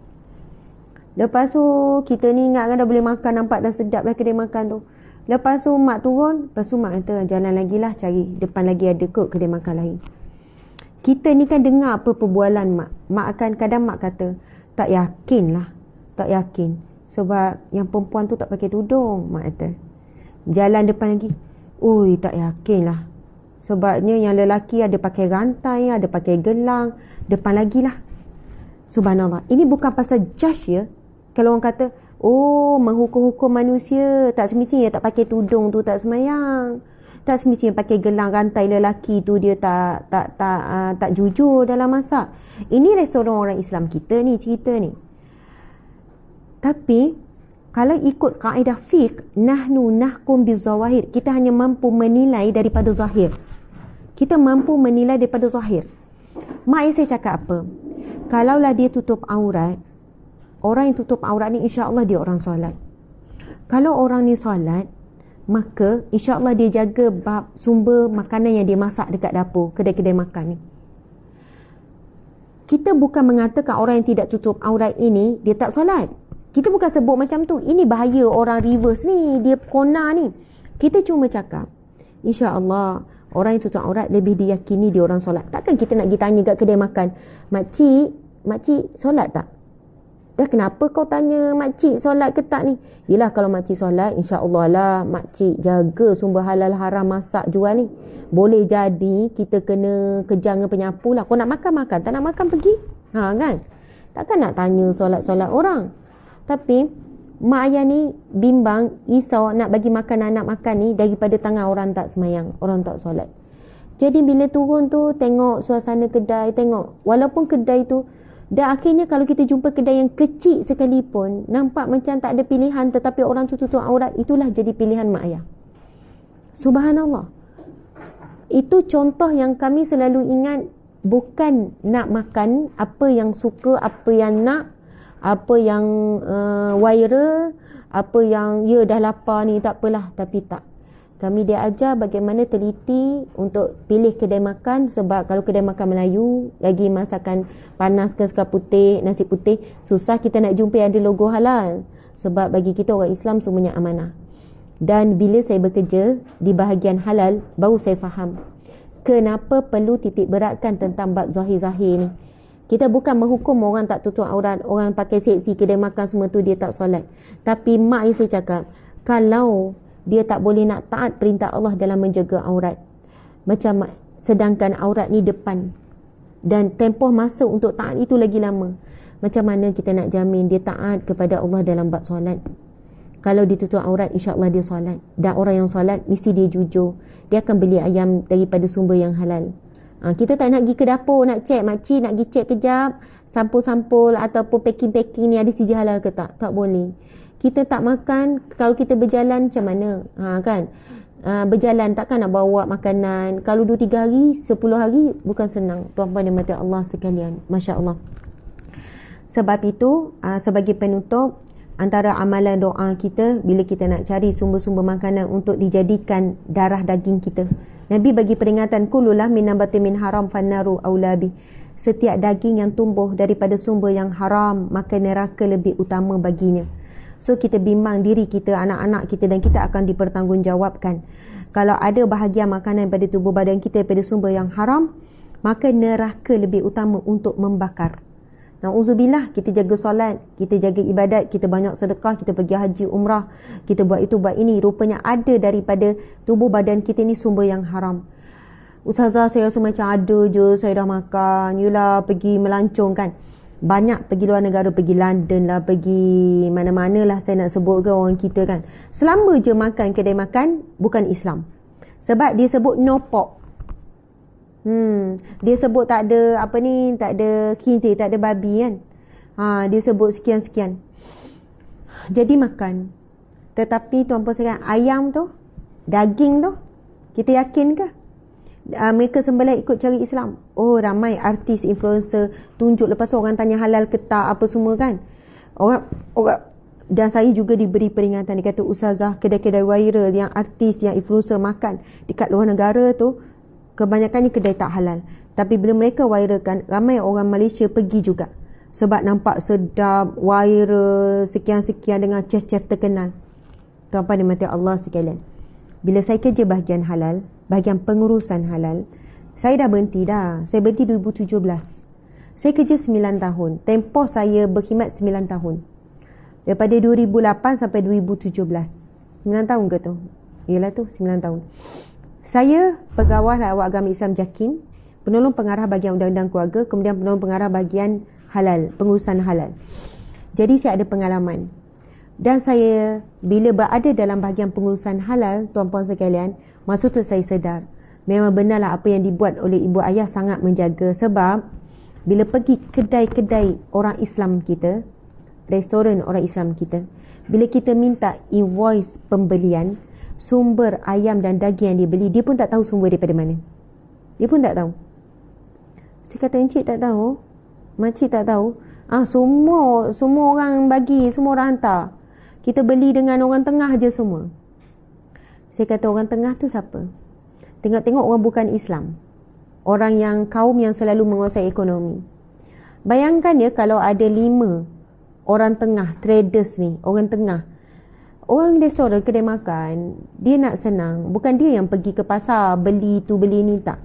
Lepas tu kita ni ingat kan dah boleh makan, nampak dah sedap dah kedai makan tu. Lepas tu mak turun, lepas tu mak kata jalan lagi lah, cari depan lagi ada kot kedai makan lain. Kita ni kan dengar apa perbualan mak. Mak akan, kadang mak kata tak yakin lah, tak yakin. Sebab yang perempuan tu tak pakai tudung, mak kata. Jalan depan lagi, ui tak yakin lah. Sebabnya yang lelaki ada pakai rantai, ada pakai gelang, depan lagi lah. Subhanallah. Ini bukan pasal judge ya. Kalau orang kata, oh menghukum-hukum manusia, tak semestinya tak pakai tudung tu tak semayang. Tak semestinya pakai gelang rantai lelaki tu dia tak jujur dalam masak. Ini restoran orang Islam kita ni, cerita ni. Tapi kalau ikut kaedah fiqh, nahnu nahkum bizawahir, kita hanya mampu menilai daripada zahir. Kita mampu menilai daripada zahir. Mak ayah saya cakap apa? Kalaulah dia tutup aurat, orang yang tutup aurat ni insya-Allah dia orang solat. Kalau orang ni solat, maka insya-Allah dia jaga bab sumber makanan yang dia masak dekat dapur, kedai-kedai makan ni. Kita bukan mengatakan orang yang tidak tutup aurat ini dia tak solat. Kita bukan sebut macam tu. Ini bahaya orang reverse ni, dia kona ni. Kita cuma cakap, insya-Allah orang yang tutup aurat lebih diyakini dia orang solat. Takkan kita nak pergi tanya kat kedai makan, makcik solat tak? Dah kenapa kau tanya makcik solat ke tak ni? Yelah kalau makcik solat, insya-Allah lah makcik jaga sumber halal haram masak jual ni. Boleh jadi kita kena kejar dengan penyapu lah. Kau nak makan, tak nak makan pergi. Kan? Takkan nak tanya solat-solat orang. Tapi mak ayah ni bimbang, risau nak bagi makan anak makan ni daripada tangan orang tak semayang, orang tak solat. Jadi bila turun tu tengok suasana kedai, tengok walaupun kedai tu Dan akhirnya kalau kita jumpa kedai yang kecil sekalipun, nampak macam tak ada pilihan, tetapi orang tu tutup aurat, itulah jadi pilihan mak ayah. Subhanallah. Itu contoh yang kami selalu ingat. Bukan nak makan apa yang suka, apa yang nak, apa yang viral, apa yang dah lapar ni, tak apalah. Tapi tak, kami dia ajar bagaimana teliti untuk pilih kedai makan. Sebab kalau kedai makan Melayu, lagi masakan panas ke sekar putih, nasi putih, susah kita nak jumpa ada logo halal. Sebab bagi kita orang Islam semuanya amanah. Dan bila saya bekerja di bahagian halal, baru saya faham kenapa perlu titik beratkan tentang bab zahir-zahir ni. Kita bukan menghukum orang tak tutup aurat, orang pakai seksi, kedai makan semua tu dia tak solat. Tapi mak yang saya cakap, kalau dia tak boleh nak taat perintah Allah dalam menjaga aurat, macam sedangkan aurat ni depan, dan tempoh masa untuk taat itu lagi lama, macam mana kita nak jamin dia taat kepada Allah dalam bab solat? Kalau dia tutup aurat, insya-Allah dia solat. Dan orang yang solat mesti dia jujur. Dia akan beli ayam daripada sumber yang halal. Kita tak nak pergi ke dapur nak cek, makcik nak pergi cek kejap sampul-sampul ataupun packing-packing ni ada sijil halal ke tak? Tak boleh. Kita tak makan, kalau kita berjalan macam mana? Kan? Berjalan takkan nak bawa makanan. Kalau 2-3 hari, 10 hari bukan senang. Tuan-tuan dan mati Allah sekalian. Masya Allah. Sebab itu, sebagai penutup, antara amalan doa kita bila kita nak cari sumber-sumber makanan untuk dijadikan darah daging kita, Nabi bagi peringatan, kullulah min nabatin min haram fannaru aulabi. Setiap daging yang tumbuh daripada sumber yang haram, maka neraka lebih utama baginya. So kita bimbang diri kita, anak-anak kita, dan kita akan dipertanggungjawabkan. Kalau ada bahagian makanan pada tubuh badan kita daripada sumber yang haram, maka neraka lebih utama untuk membakar. Na'udzubillah, kita jaga solat, kita jaga ibadat, kita banyak sedekah, kita pergi haji, umrah, kita buat itu, buat ini. Rupanya ada daripada tubuh badan kita ni sumber yang haram. Ustazah, saya rasa macam ada je, saya dah makan. Yelah, pergi melancong kan. Banyak pergi luar negara, pergi London lah, pergi mana-mana lah saya nak sebut ke orang kita kan. Selama je makan kedai makan, bukan Islam. Sebab dia sebut no pork. Dia sebut tak ada apa ni, tak ada khinzir, tak ada babi kan. Dia sebut sekian-sekian. Jadi makan. Tetapi tuan-puan sekalian, ayam tu, daging tu, kita yakin ke mereka sembelih ikut cara Islam? Oh, ramai artis, influencer tunjuk, lepas tu orang tanya halal ke tak, apa semua kan. Orang dan saya juga diberi peringatan. Dia kata, ustazah, kedai-kedai viral yang artis, yang influencer makan dekat luar negara tu, kebanyakannya kedai tak halal. Tapi bila mereka viralkan, ramai orang Malaysia pergi juga. Sebab nampak sedap, viral, sekian-sekian dengan chef-chef terkenal. Tuan-tuan dimati Allah sekalian. Bila saya kerja bahagian halal, bahagian pengurusan halal, saya dah berhenti dah. Saya berhenti 2017. Saya kerja 9 tahun. Tempoh saya berkhidmat 9 tahun. Daripada 2008 sampai 2017. 9 tahun ke tu? Yalah tu, 9 tahun. Saya pegawai lawak agama Islam JAKIM, penolong pengarah bahagian undang-undang keluarga, kemudian penolong pengarah bahagian halal, pengurusan halal. Jadi saya ada pengalaman. Dan saya bila berada dalam bahagian pengurusan halal, tuan-puan sekalian, masa tu saya sedar memang benarlah apa yang dibuat oleh ibu ayah sangat menjaga. Sebab bila pergi kedai-kedai orang Islam kita, restoran orang Islam kita, bila kita minta invoice pembelian, sumber ayam dan daging yang dia beli, dia pun tak tahu sumber daripada mana. Dia pun tak tahu. Saya kata, encik tak tahu? Makcik tak tahu? Semua orang bagi, semua orang hantar. Kita beli dengan orang tengah je semua. Saya kata, orang tengah tu siapa? Tengok-tengok orang bukan Islam. Orang yang kaum yang selalu menguasai ekonomi. Bayangkan ya, kalau ada 5 orang tengah, traders ni, orang tengah. Orang restoran, kedai makan, dia nak senang. Bukan dia yang pergi ke pasar, beli tu, beli ni, tak.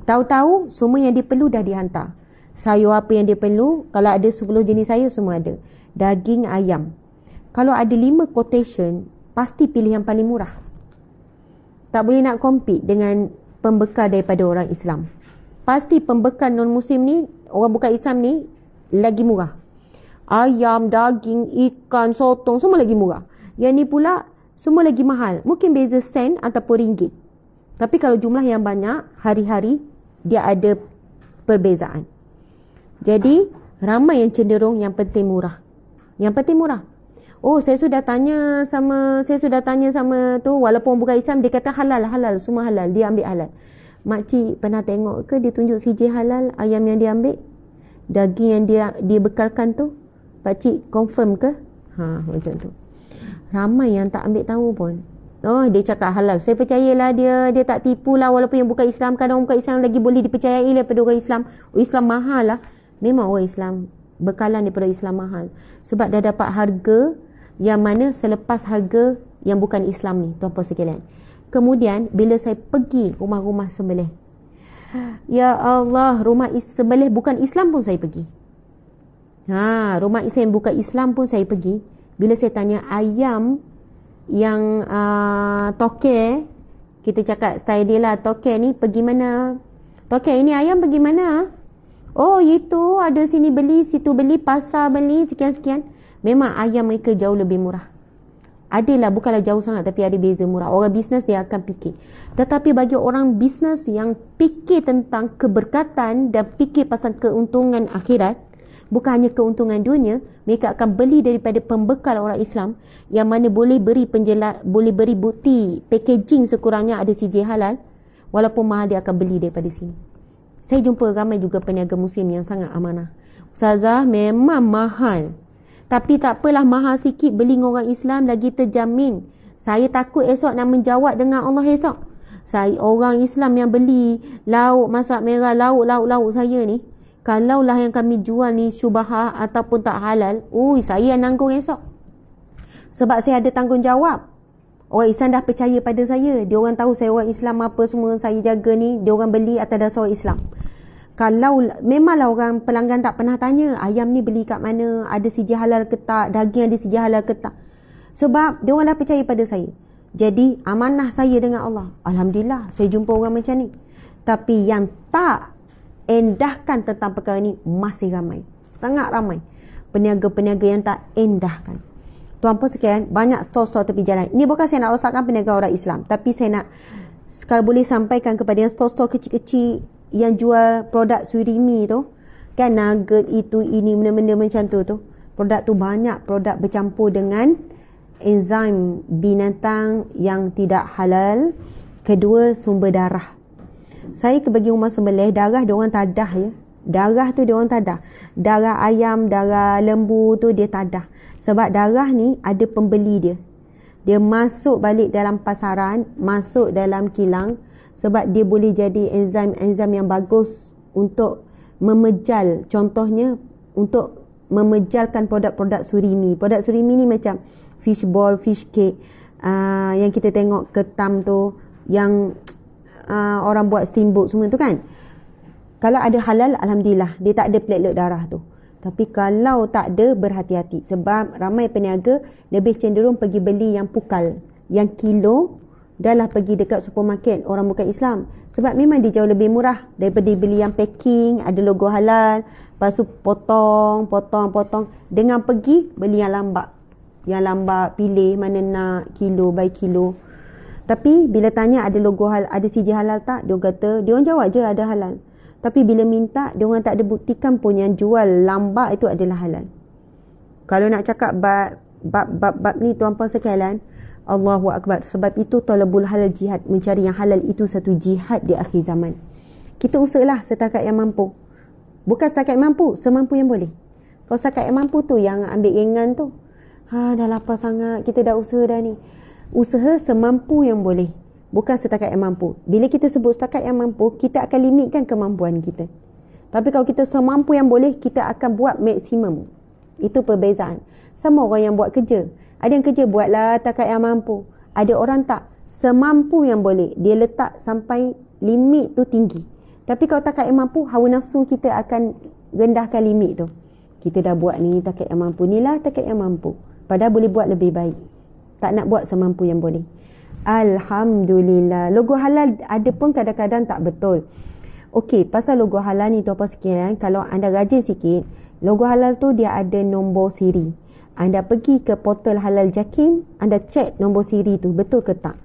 Tahu-tahu, semua yang dia perlu dah dihantar. Sayur apa yang dia perlu, kalau ada 10 jenis sayur, semua ada. Daging, ayam. Kalau ada 5 quotation, pasti pilih yang paling murah. Tak boleh nak compete dengan pembekal daripada orang Islam. Pasti pembekal non-Muslim ni, orang bukan Islam ni, lagi murah. Ayam, daging, ikan, sotong, semua lagi murah. Yang ni pula semua lagi mahal. Mungkin beza sen ataupun ringgit. Tapi kalau jumlah yang banyak, hari-hari dia ada perbezaan. Jadi Ramai yang cenderung yang penting murah. Yang penting murah. Oh, saya sudah tanya sama tu, walaupun bukan Islam, dia kata halal, semua halal, dia ambil halal. Makcik pernah tengok ke dia tunjuk CJ halal ayam yang dia ambil? Daging yang dia bekalkan tu? Pakcik confirm ke? Macam tu. Ramai yang tak ambil tahu pun. Oh, dia cakap halal. Saya percayalah dia tak tipu lah, walaupun yang bukan Islam. Kadang orang bukan Islam lagi boleh dipercayai daripada orang Islam. Islam mahal lah. Memang orang Islam bekalan daripada Islam mahal. Sebab dah dapat harga yang mana selepas harga yang bukan Islam ni, tuan-puan sekalian. Kemudian bila saya pergi rumah-rumah sembelih, ya Allah, rumah sembelih bukan Islam pun saya pergi. Rumah Islam bukan Islam pun saya pergi. Bila saya tanya ayam yang toke, kita cakap style dia lah, toke ni pergi mana? Toke, ini ayam pergi mana? Oh, itu ada sini beli, situ beli, pasar beli, sekian-sekian. Memang ayam mereka jauh lebih murah. Adalah, bukanlah jauh sangat, tapi ada beza murah. Orang bisnes dia akan fikir. Tetapi bagi orang bisnes yang fikir tentang keberkatan dan fikir pasal keuntungan akhirat, bukan hanya keuntungan dunia, mereka akan beli daripada pembekal orang Islam yang mana boleh beri boleh beri bukti packaging sekurangnya ada CJ halal, walaupun mahal dia akan beli daripada sini. Saya jumpa ramai juga peniaga muslim yang sangat amanah. Ustazah, memang mahal, tapi tak apalah, mahal sikit beli dengan orang Islam lagi terjamin. Saya takut esok nak menjawab dengan Allah esok. Saya orang Islam yang beli lauk masak merah, lauk saya ni, kalaulah yang kami jual ni syubhah ataupun tak halal, saya yang nanggung esok. Sebab saya ada tanggungjawab. Orang Islam dah percaya pada saya. Dia orang tahu saya orang Islam, apa semua saya jaga ni, dia orang beli atas dasar Islam. Kalau memanglah orang pelanggan tak pernah tanya ayam ni beli kat mana, ada CJ halal ke tak, daging ada CJ halal ke tak. Sebab dia orang dah percaya pada saya. Jadi amanah saya dengan Allah. Alhamdulillah saya jumpa orang macam ni. Tapi yang tak endahkan tentang perkara ni masih ramai. Sangat ramai peniaga-peniaga yang tak endahkan. Tuan-puan sekalian, banyak stor-stor tepi jalan. Ini bukan saya nak rosakkan peniaga orang Islam, tapi saya nak kalau boleh sampaikan kepada yang stor-stor kecil-kecil yang jual produk surimi tu, kan, nugget itu ini benda-benda macam tu. Produk tu banyak produk bercampur dengan enzim binatang yang tidak halal. Kedua, sumber darah. Saya bagi rumah sembelih, darah dia orang tadah ya. Darah tu dia orang tadah. Darah ayam, darah lembu tu dia tadah. Sebab darah ni ada pembeli dia. Dia masuk balik dalam pasaran, masuk dalam kilang, sebab dia boleh jadi enzim-enzim yang bagus untuk memejal. Contohnya untuk memejalkan produk-produk surimi. Produk surimi ni macam fish ball, fish cake, yang kita tengok ketam tu, yang orang buat steamboat semua tu kan. Kalau ada halal, alhamdulillah, dia tak ada platelet darah tu. Tapi kalau tak ada, berhati-hati. Sebab ramai peniaga lebih cenderung pergi beli yang pukal, yang kilo, dah lah pergi dekat supermarket orang bukan Islam. Sebab memang dia jauh lebih murah daripada beli yang packing, ada logo halal, lepas tu potong. Dengan pergi beli yang lambat. Yang lambat, pilih mana nak, kilo by kilo. Tapi bila tanya ada logo halal, ada CJ halal tak, dia kata, dia orang jawab je ada halal. Tapi bila minta, dia orang tak ada buktikan pun yang jual lambat itu adalah halal. Kalau nak cakap bab ni tuan-puan sekalian, Allahu Akbar. Sebab itu talabul halal jihad. Mencari yang halal itu satu jihad di akhir zaman. Kita usahalah setakat yang mampu. Bukan setakat yang mampu, semampu yang boleh. Kalau setakat yang mampu tu, yang ambil ringan tu, dah lapar sangat, kita dah usaha dah ni. Usaha semampu yang boleh, bukan setakat yang mampu. Bila kita sebut setakat yang mampu, kita akan limitkan kemampuan kita. Tapi kalau kita semampu yang boleh, kita akan buat maksimum. Itu perbezaan. Sama orang yang buat kerja. Ada yang kerja buatlah setakat yang mampu. Ada orang tak, semampu yang boleh. Dia letak sampai limit tu tinggi. Tapi kalau setakat yang mampu, hawa nafsu kita akan rendahkan limit tu. Kita dah buat ni setakat yang mampu. Inilah setakat yang mampu. Padahal boleh buat lebih baik. Tak nak buat semampu yang boleh. Alhamdulillah. Logo halal ada pun kadang-kadang tak betul. Okey, pasal logo halal ni tuan-puan sekalian, kalau anda rajin sikit, logo halal tu dia ada nombor siri. Anda pergi ke portal Halal Jakim, anda cek nombor siri tu betul ke tak.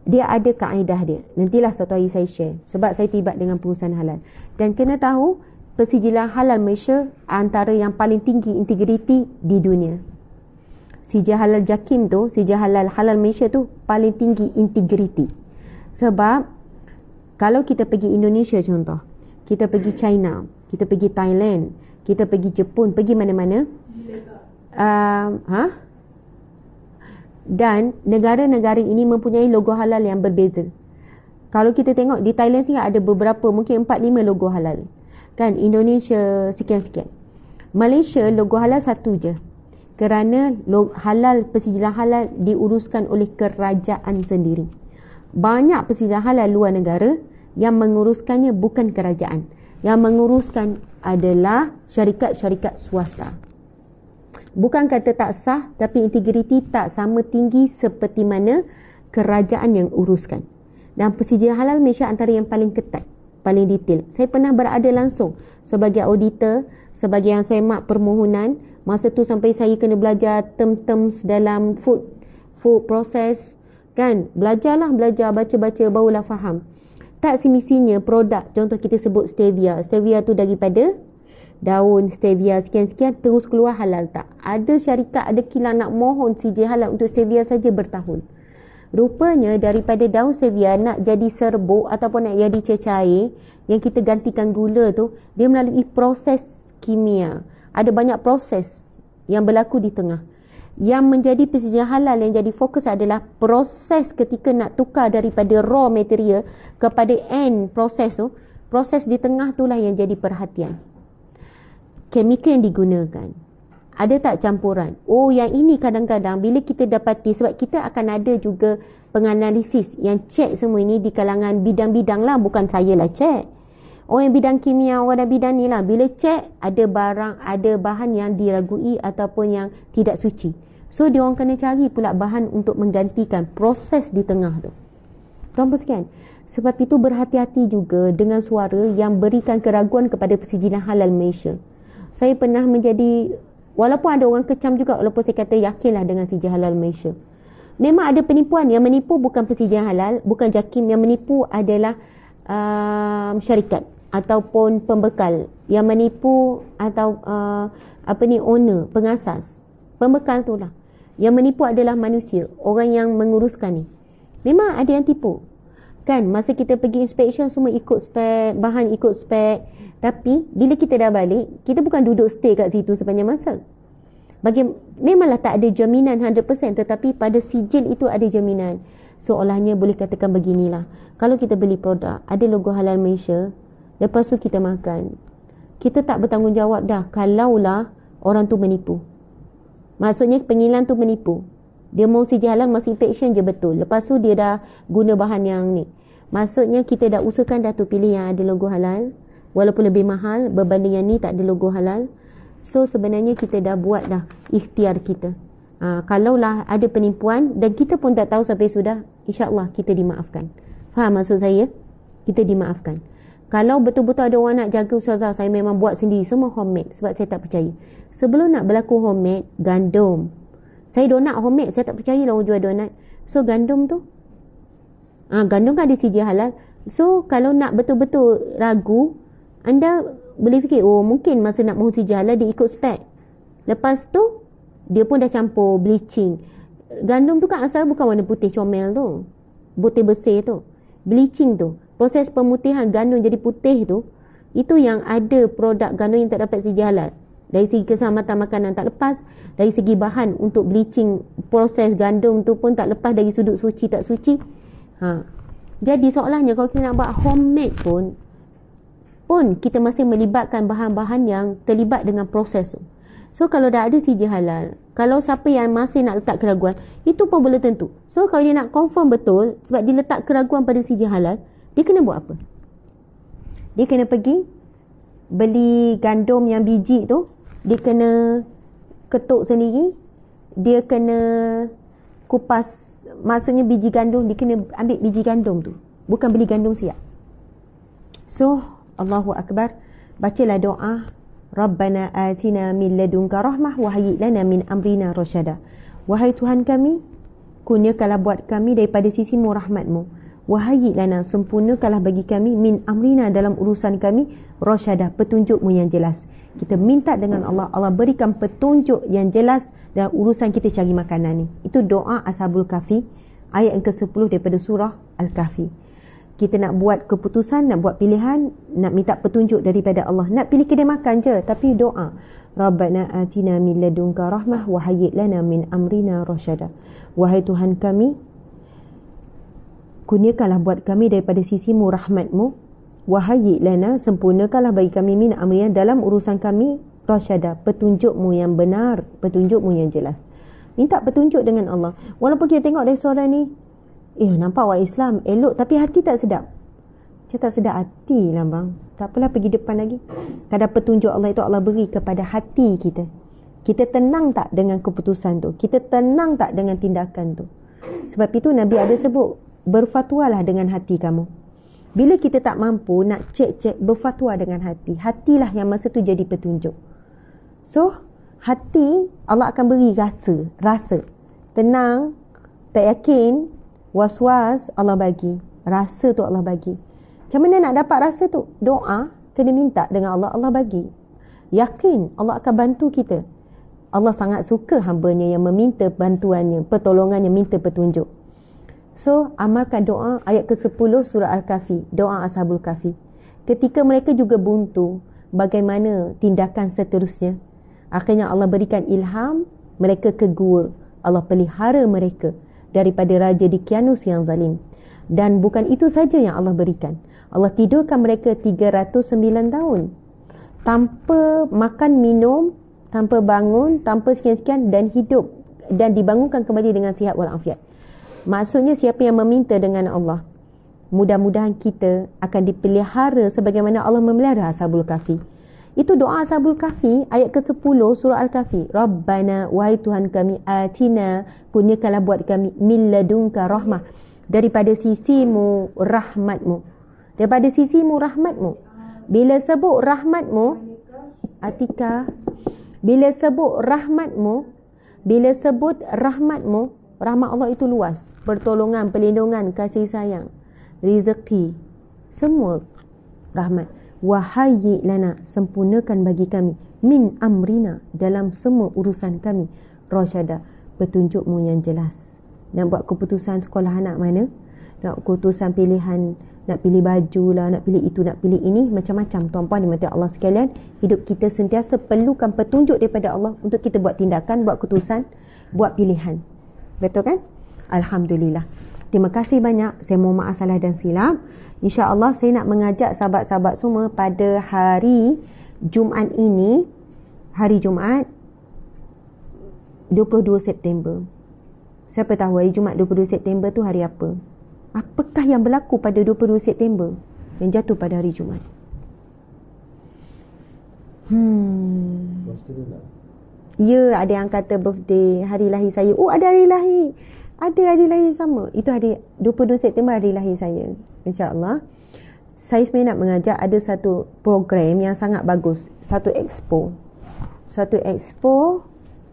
Dia ada kaedah dia. Nantilah satu hari saya share. Sebab saya tibat dengan perusahaan halal. Dan kena tahu, persijilan halal Malaysia antara yang paling tinggi integriti di dunia. Sijil halal JAKIM tu, sijil halal Malaysia tu paling tinggi integriti. Sebab kalau kita pergi Indonesia contoh, kita pergi China, kita pergi Thailand, kita pergi Jepun, pergi mana-mana, dan negara-negara ini mempunyai logo halal yang berbeza. Kalau kita tengok di Thailand sini ada beberapa, mungkin 4-5 logo halal. Kan Indonesia sekian-sekian. Malaysia logo halal satu je. Kerana halal, persijilan halal diuruskan oleh kerajaan sendiri. Banyak persijilan halal luar negara yang menguruskannya bukan kerajaan. Yang menguruskan adalah syarikat-syarikat swasta. Bukan kata tak sah, tapi integriti tak sama tinggi seperti mana kerajaan yang uruskan. Dan persijilan halal Malaysia antara yang paling ketat, paling detail. Saya pernah berada langsung sebagai auditor, sebagai yang semak permohonan. Masa tu sampai saya kena belajar term-terms dalam food process. Kan? Belajar, baca-baca, barulah faham. Tak semestinya produk, contoh kita sebut stevia. Stevia tu daripada daun stevia sekian-sekian terus keluar halal tak? Ada syarikat, ada kilang nak mohon sijil halal untuk stevia saja bertahun. Rupanya daripada daun stevia nak jadi serbuk ataupun nak jadi cecair yang kita gantikan gula tu, dia melalui proses kimia. Ada banyak proses yang berlaku di tengah. Yang menjadi persijilan halal yang jadi fokus adalah proses ketika nak tukar daripada raw material kepada end proses tu. Proses di tengah itulah yang jadi perhatian. Chemical yang digunakan, ada tak campuran? Oh, yang ini kadang-kadang bila kita dapati, sebab kita akan ada juga penganalisis yang cek semua ini di kalangan bidang-bidang lah, bukan saya lah cek. Orang yang bidang kimia, orang dan bidang ni lah, bila cek ada barang, ada bahan yang diragui ataupun yang tidak suci. So dia orang kena cari pula bahan untuk menggantikan proses di tengah tu. Tuan-tuan sekalian, sebab itu berhati-hati juga dengan suara yang berikan keraguan kepada persijilan halal Malaysia. Saya pernah menjadi, walaupun ada orang kecam juga, walaupun saya kata yakinlah dengan sijil halal Malaysia. Memang ada penipuan. Yang menipu bukan persijilan halal, bukan JAKIM. Yang menipu adalah syarikat ataupun pembekal. Yang menipu atau owner, pengasas. Pembekal tu lah. Yang menipu adalah manusia, orang yang menguruskan ni. Memang ada yang tipu. Kan, masa kita pergi inspection semua ikut spek, bahan ikut spek. Tapi bila kita dah balik, kita bukan duduk stay kat situ sepanjang masa. Memanglah tak ada jaminan 100%, tetapi pada sijil itu ada jaminan. Seolahnya boleh katakan beginilah. Kalau kita beli produk, ada logo halal Malaysia, lepas tu kita makan, kita tak bertanggungjawab dah kalaulah orang tu menipu. Maksudnya pengilang tu menipu. Dia mau sijil halal masih infection je betul. Lepas tu dia dah guna bahan yang ni. Maksudnya kita dah usahakan dah tu pilih yang ada logo halal. Walaupun lebih mahal berbanding yang ni tak ada logo halal. So sebenarnya kita dah buat dah ikhtiar kita. Kalaulah ada penipuan dan kita pun tak tahu sampai sudah, insya-Allah kita dimaafkan. Faham maksud saya? Kita dimaafkan. Kalau betul-betul ada orang nak jaga, ustazah saya memang buat sendiri semua homemade sebab saya tak percaya. Sebelum nak berlaku homemade, gandum. Saya donat homemade, saya tak percaya lah orang jual donat. So gandum tu, gandum kan ada sijil halal. So kalau nak betul-betul ragu, anda boleh fikir, oh mungkin masa nak mohon sijil halal dia ikut spek. Lepas tu dia pun dah campur bleaching. Gandum tu kan asal bukan warna putih comel tu, putih bersih tu. Bleaching tu, proses pemutihan gandum jadi putih tu, itu yang ada produk gandum yang tak dapat sijil halal. Dari segi keselamatan makanan tak lepas, dari segi bahan untuk bleaching proses gandum tu pun tak lepas, dari sudut suci tak suci. Jadi seolahnya kalau kita nak buat homemade pun kita masih melibatkan bahan-bahan yang terlibat dengan proses tu. So kalau dah ada sijil halal, kalau siapa yang masih nak letak keraguan, itu pun boleh tentu. So kalau dia nak confirm betul, sebab dia letak keraguan pada sijil halal, dia kena buat apa? Dia kena pergi beli gandum yang biji tu, dia kena ketuk sendiri, dia kena kupas, maksudnya biji gandum, dia kena ambil biji gandum tu, bukan beli gandum siap. So Allahu Akbar, bacalah doa, Rabbana atina min ladunka rahmah wa hayyi lana min amrina rasyada. Wahai Tuhan kami, kurniakanlah buat kami daripada sisimu rahmatmu. Wahai lana, sempurnakanlah bagi kami min amrina, dalam urusan kami, rasyada, petunjukmu yang jelas. Kita minta dengan Allah, Allah berikan petunjuk yang jelas dalam urusan kita cari makanan ni. Itu doa Ashabul Kahfi, ayat yang ke-10 daripada surah Al-Kahfi. Kita nak buat keputusan, nak buat pilihan, nak minta petunjuk daripada Allah. Nak pilih kedai makan je, tapi doa. Rabbana atina min ladunka rahmah wa hayyi' lana min amrina rasyada. Wahai Tuhan kami, kurniakanlah buat kami daripada sisimu rahmatmu. Wahai lana, sempurnakanlah bagi kami min amrina, dalam urusan kami, rasyada, petunjukmu yang benar, petunjukmu yang jelas. Minta petunjuk dengan Allah. Walaupun kita tengok restoran ni, nampak orang Islam elok, tapi hati tak sedap. Saya tak sedap hati lah bang. Tak apalah, pergi depan lagi. Kadang petunjuk Allah itu Allah beri kepada hati kita. Kita tenang tak dengan keputusan tu? Kita tenang tak dengan tindakan tu? Sebab itu Nabi ada sebut, berfatwalah dengan hati kamu. Bila kita tak mampu nak cek-cek, berfatwa dengan hati. Hatilah yang masa tu jadi petunjuk. So, hati Allah akan beri rasa. Tenang, tak yakin, was-was, Allah bagi. Rasa tu Allah bagi. Macam mana nak dapat rasa tu? Doa, kena minta dengan Allah, Allah bagi. Yakin, Allah akan bantu kita. Allah sangat suka hamba-Nya yang meminta bantuannya, pertolongannya, minta petunjuk. So, amalkan doa ayat ke-10 surah Al-Kahfi, doa Ashabul Kahfi. Ketika mereka juga buntu, bagaimana tindakan seterusnya? Akhirnya Allah berikan ilham, mereka ke gua. Allah pelihara mereka daripada Raja Dicyanus yang zalim. Dan bukan itu saja yang Allah berikan. Allah tidurkan mereka 309 tahun. Tanpa makan minum, tanpa bangun, tanpa sekian-sekian, dan hidup. Dan dibangunkan kembali dengan sihat walafiat. Maksudnya siapa yang meminta dengan Allah, mudah-mudahan kita akan dipelihara sebagaimana Allah memelihara Ashabul Kahfi. Itu doa Ashabul Kahfi ayat ke-10 surah Al-Kahfi. Rabbana, wahai Tuhan kami, atina, kurniakanlah buat kami min ladunka rahmah, daripada sisimu rahmatmu. Daripada sisimu rahmatmu. Bila sebut rahmatmu, Atika, bila sebut rahmatmu, rahmat Allah itu luas. Pertolongan, perlindungan, kasih sayang, rezeki, semua rahmat. Wahai lana, sempurnakan bagi kami min amrina, dalam semua urusan kami, rasyada, petunjukmu yang jelas. Nak buat keputusan sekolah anak mana, nak keputusan pilihan, nak pilih baju lah, nak pilih itu, nak pilih ini, macam-macam. Tuan-puan dimati Allah sekalian, hidup kita sentiasa perlukan petunjuk daripada Allah untuk kita buat tindakan, buat keputusan, buat pilihan. Betul kan? Alhamdulillah. Terima kasih banyak. Saya mohon maaf salah dan silap. InsyaAllah saya nak mengajak sahabat-sahabat semua pada hari Jumaat ini, hari Jumaat 22 September. Siapa tahu hari Jumaat 22 September tu hari apa? Apakah yang berlaku pada 22 September yang jatuh pada hari Jumaat? Ya, ada yang kata birthday, hari lahir saya. Oh, ada hari lahir. Ada hari lahir sama. Itu hari 22 September, hari lahir saya. InsyaAllah. Saya sebenarnya nak mengajak, ada satu program yang sangat bagus. Satu expo,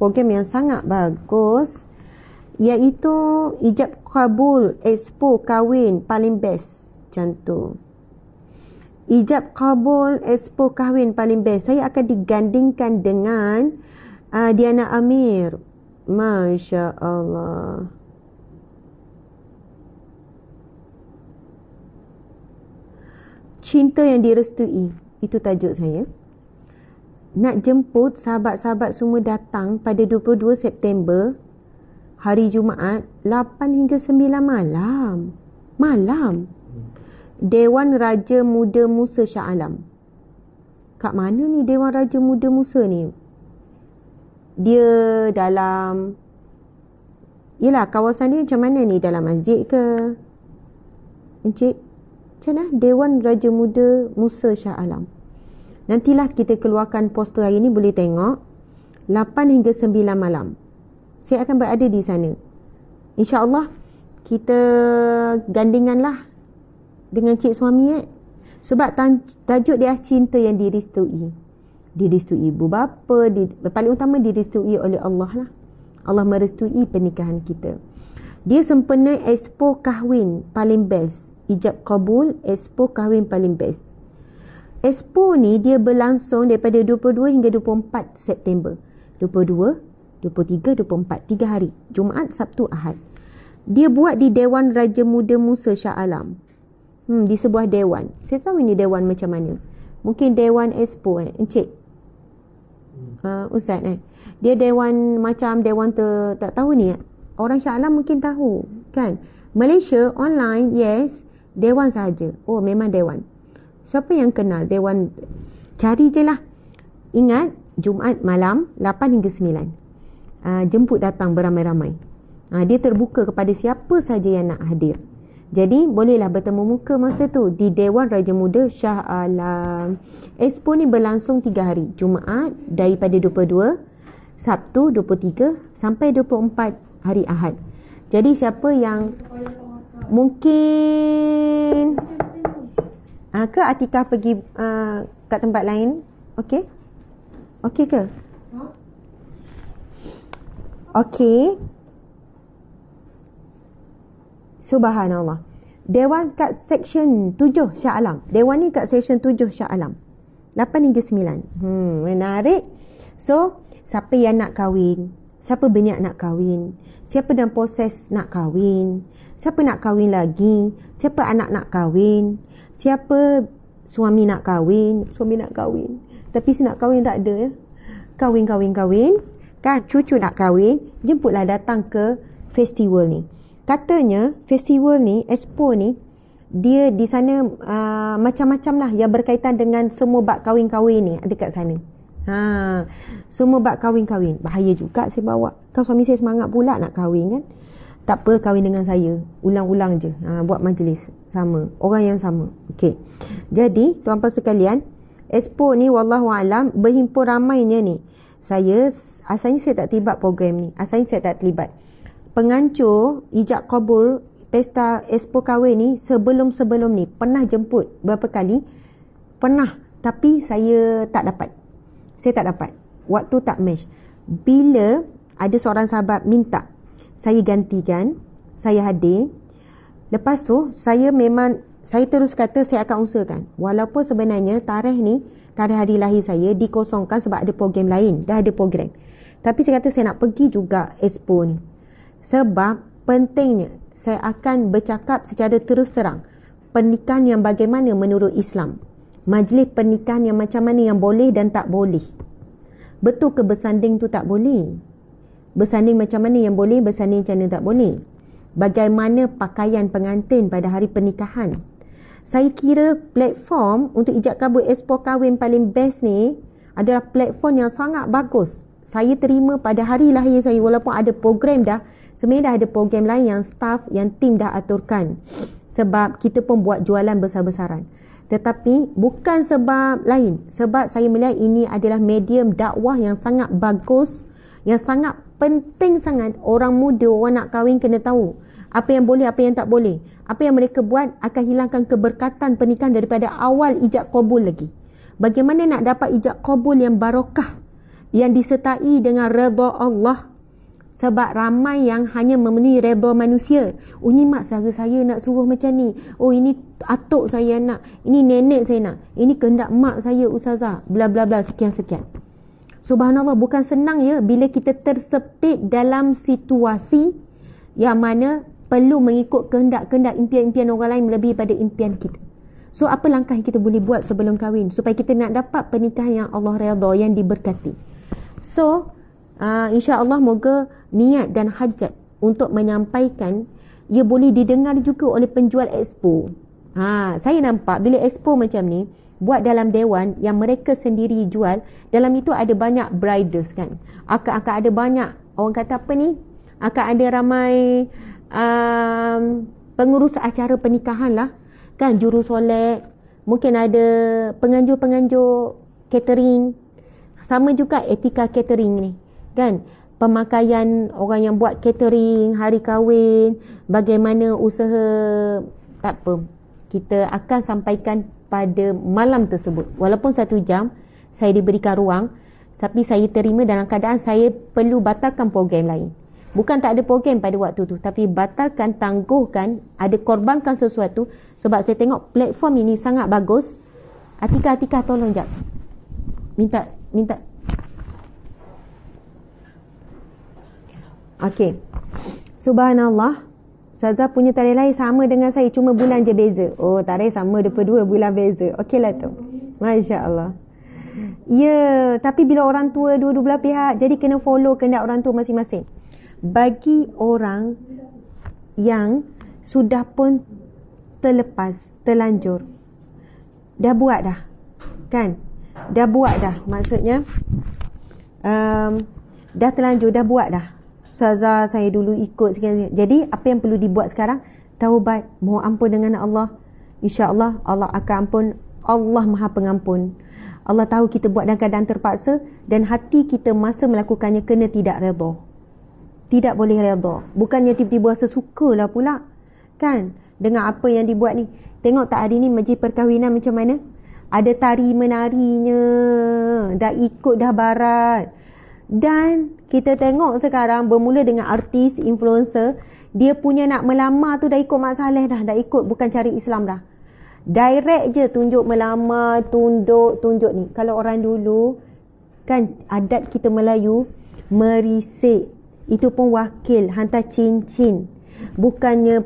program yang sangat bagus, iaitu ijab kabul expo kahwin paling best. Macam tu. Ijab kabul expo kahwin paling best. Saya akan digandingkan dengan Diana Amir. Masya Allah. Cinta yang direstui. Itu tajuk saya. Nak jemput sahabat-sahabat semua datang pada 22 September, hari Jumaat, 8 hingga 9 malam. Dewan Raja Muda Musa Shah Alam. Kat mana ni Dewan Raja Muda Musa ni? Dia dalam, yelah, kawasan dia macam mana ni? Dalam masjid ke? Encik, macam mana? Dewan Raja Muda Musa Shah Alam. Nantilah kita keluarkan poster hari ni, boleh tengok. 8 hingga 9 malam. Saya akan berada di sana. InsyaAllah kita gandinganlah dengan cik suami. Sebab tajuk dia cinta yang direstui. Direstui ibu bapa, paling utama direstui oleh Allah lah. Allah merestui pernikahan kita. Dia sempena expo kahwin paling best. Ijab kabul, expo kahwin paling best. Expo ni dia berlangsung daripada 22 hingga 24 September. 22, 23, 24. 3 hari. Jumaat, Sabtu, Ahad. Dia buat di Dewan Raja Muda Musa Shah Alam. Di sebuah dewan. Saya tahu ini dewan macam mana. Mungkin Dewan Expo Encik. Ustaz Dia dewan macam dewan tak tahu ni. Orang Shah Alam mungkin tahu. Kan? Malaysia online, yes. Dewan sahaja. Oh, memang dewan. Siapa yang kenal dewan? Cari je lah. Ingat, Jumaat malam 8 hingga 9. Jemput datang beramai-ramai. Dia terbuka kepada siapa saja yang nak hadir. Jadi, bolehlah bertemu muka masa tu di Dewan Raja Muda Shah Alam. Expo ni berlangsung 3 hari. Jumaat daripada 22, Sabtu 23 sampai 24 hari Ahad. Jadi, siapa yang mungkin ke Atikah pergi kat tempat lain? Okey? Okey ke? Okey. Subhanallah. Dewan kat section 7 Shah Alam. Dewan ni kat section 7 Shah Alam. 8 hingga 9. Menarik. So, siapa yang nak kahwin? Siapa berniat nak kahwin? Siapa dalam proses nak kahwin? Siapa nak kahwin lagi? Siapa anak nak kahwin? Siapa suami nak kahwin? Suami nak kahwin. Tapi si nak kahwin tak ada ya. Kahwin. Kan cucu nak kahwin, jemputlah datang ke festival ni. Katanya festival ni, expo ni, dia di sana macam-macam lah yang berkaitan dengan semua bab kahwin-kahwin ni ada kat sana. Semua bab kahwin-kahwin. Bahaya juga saya bawa. Kan suami saya semangat pula nak kahwin kan. Tak apa, kahwin dengan saya. Ulang-ulang je. Buat majlis sama. Orang yang sama. Okey. Jadi, tuan-tuan sekalian, expo ni wallahualam berhimpun ramainya ni. Asalnya saya tak terlibat program ni. Asalnya saya tak terlibat. Pengancur ijab kabul pesta expo kahwin ni sebelum-sebelum ni pernah jemput berapa kali. Pernah. Tapi saya tak dapat. Waktu tak match. Bila ada seorang sahabat minta saya gantikan, saya hadir. Lepas tu, saya terus kata saya akan usahakan. Walaupun sebenarnya tarikh hari lahir saya dikosongkan sebab ada program lain. Dah ada program. Tapi saya kata saya nak pergi juga expo ni. Sebab pentingnya saya akan bercakap secara terus terang. Pernikahan yang bagaimana menurut Islam. Majlis pernikahan yang macam mana yang boleh dan tak boleh. Betul ke bersanding tu tak boleh? Bersanding macam mana yang boleh, bersanding macam mana tak boleh. Bagaimana pakaian pengantin pada hari pernikahan. Saya kira platform untuk ijab kabul expo kahwin paling best ni adalah platform yang sangat bagus. Saya terima pada hari lahir saya walaupun ada program dah. Sebenarnya dah ada program lain yang staff, yang tim dah aturkan. Sebab kita pun buat jualan besar-besaran. Tetapi bukan sebab lain. Sebab saya melihat ini adalah medium dakwah yang sangat bagus. Yang sangat penting sangat orang muda, orang nak kahwin kena tahu. Apa yang boleh, apa yang tak boleh. Apa yang mereka buat akan hilangkan keberkatan pernikahan daripada awal ijab kabul lagi. Bagaimana nak dapat ijab kabul yang barakah. Yang disertai dengan redha Allah. Sebab ramai yang hanya memenuhi redha manusia. Oh, ni mak saudara saya nak suruh macam ni. Oh, ini atuk saya nak. Ini nenek saya nak. Ini kehendak mak saya ustazah. Bla bla bla sekian-sekian. Subhanallah, bukan senang ya bila kita tersepit dalam situasi yang mana perlu mengikut kehendak-kehendak impian-impian orang lain melebihi pada impian kita. So, apa langkah yang kita boleh buat sebelum kahwin supaya kita nak dapat pernikahan yang Allah redha, yang diberkati. So, insya-Allah moga niat dan hajat untuk menyampaikan ia boleh didengar juga oleh penjual expo. Saya nampak bila expo macam ni buat dalam dewan yang mereka sendiri jual, dalam itu ada banyak briders kan. Akan ada banyak, orang kata apa ni? Akan ada ramai pengurus acara pernikahan lah. Kan, juru solek, mungkin ada penganjur-penganjur catering. Sama juga etika catering ni. Kan, pemakaian orang yang buat catering hari kahwin, bagaimana usaha, tak apa, kita akan sampaikan pada malam tersebut. Walaupun 1 jam saya diberikan ruang, tapi saya terima dalam keadaan saya perlu batalkan program lain. Bukan tak ada program pada waktu tu, tapi batalkan, tangguhkan, ada korbankan sesuatu. Sebab saya tengok platform ini sangat bagus. Atika tolong jap. Minta. Okey. Subhanallah. Ustazah punya tarikh lahir sama dengan saya, cuma bulan je beza. Oh, tarikh sama, 22 bulan beza. Okeylah tu. Masya-Allah. Ya, tapi bila orang tua dua-dua belah pihak, jadi kena follow kehendak orang tua masing-masing. Bagi orang yang sudah pun terlepas, terlanjur, dah buat dah, kan? Dah buat dah, maksudnya dah terlanjur, dah buat dah. Ustazah, saya dulu ikut sekian. Jadi apa yang perlu dibuat sekarang? Taubat, mohon ampun dengan Allah. InsyaAllah Allah akan ampun. Allah Maha Pengampun. Allah tahu kita buat dalam keadaan terpaksa, dan hati kita masa melakukannya kena tidak redha. Tidak boleh redha. Bukannya tiba-tiba rasa sukalah pula, kan, dengan apa yang dibuat ni. Tengok tak hari ni majlis perkahwinan macam mana? Ada tari menarinya, dah ikut dah barat. Dan kita tengok sekarang bermula dengan artis, influencer, dia punya nak melamar tu dah ikut Mak Saleh dah ikut, bukan cari Islam dah. Direct je tunjuk melamar, tunjuk ni. Kalau orang dulu, kan adat kita Melayu, merisik. Itu pun wakil, hantar cincin. Bukannya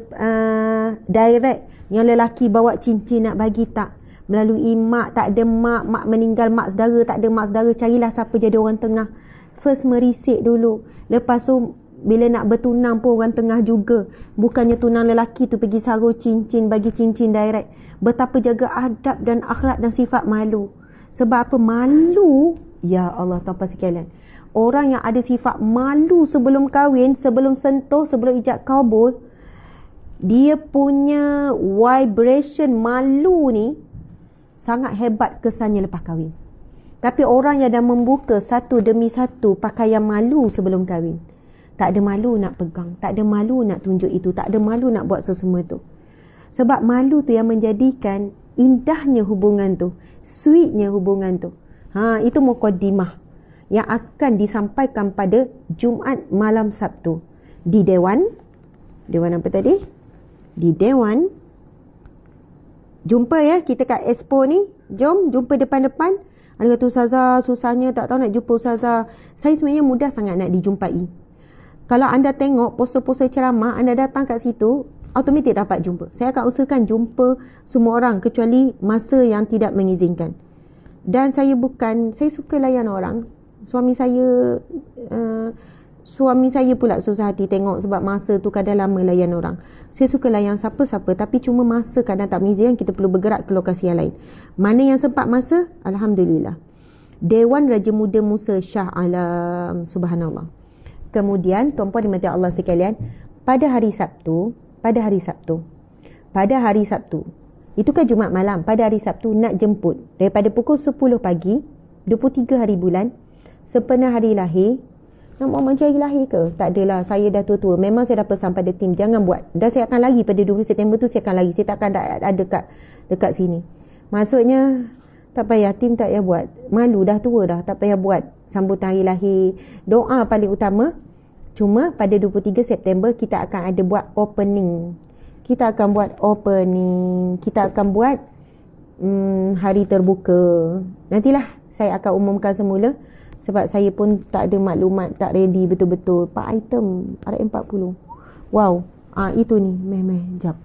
direct, yang lelaki bawa cincin nak bagi, tak. Melalui mak, tak ada mak meninggal, mak saudara, tak ada mak saudara, carilah siapa jadi orang tengah. First merisik dulu. Lepas tu bila nak bertunang pun orang tengah juga. Bukannya tunang lelaki tu pergi saruh cincin, bagi cincin direct. Betapa jaga adab dan akhlak dan sifat malu. Sebab apa? Malu. Ya Allah, tuan-tuan sekalian. Orang yang ada sifat malu sebelum kahwin, sebelum sentuh, sebelum ijab kabul, dia punya vibration malu ni sangat hebat kesannya lepas kahwin. Tapi orang yang dah membuka satu demi satu pakaian malu sebelum kahwin, tak ada malu nak pegang, tak ada malu nak tunjuk itu, tak ada malu nak buat sesemua tu. Sebab malu tu yang menjadikan indahnya hubungan tu, sweetnya hubungan tu. Itu mukadimah yang akan disampaikan pada Jumaat malam Sabtu di Dewan apa tadi? Di Dewan. Jumpa ya, kita kat Expo ni. Jom jumpa depan-depan. Ada kata, Ustazah susahnya, tak tahu nak jumpa Ustazah. Saya sebenarnya mudah sangat nak dijumpai. Kalau anda tengok poster-poster ceramah, anda datang kat situ, automatik dapat jumpa. Saya akan usahakan jumpa semua orang, kecuali masa yang tidak mengizinkan. Dan saya suka layan orang. Suami saya pula susah hati tengok, sebab masa tu kadang lama layan orang. Saya suka layan siapa-siapa, tapi cuma masa kadang tak mengizinkan, kita perlu bergerak ke lokasi yang lain. Mana yang sempat masa, Alhamdulillah. Dewan Raja Muda Musa Shah Alam, subhanallah. Kemudian tuan-puan dimati Allah sekalian, pada hari Sabtu, itu kan Jumaat malam, pada hari Sabtu nak jemput daripada pukul 10 pagi, 23 hari bulan, sepenuh hari lahir. Nak buat macam hari lahir ke? Tak adalah, saya dah tua-tua. Memang saya dah pesan pada tim, jangan buat. Dan saya akan lari pada 20 September tu, saya akan lari. Saya tak akan ada dekat sini. Maksudnya, tak payah, tim tak payah buat. Malu, dah tua dah, tak payah buat sambutan hari lahir. Doa paling utama. Cuma pada 23 September, kita akan ada buat opening. Kita akan buat hari terbuka. Nantilah saya akan umumkan semula. Sebab saya pun tak ada maklumat, tak ready betul-betul. 4 item, RM40. Wow. Itu ni. Jap.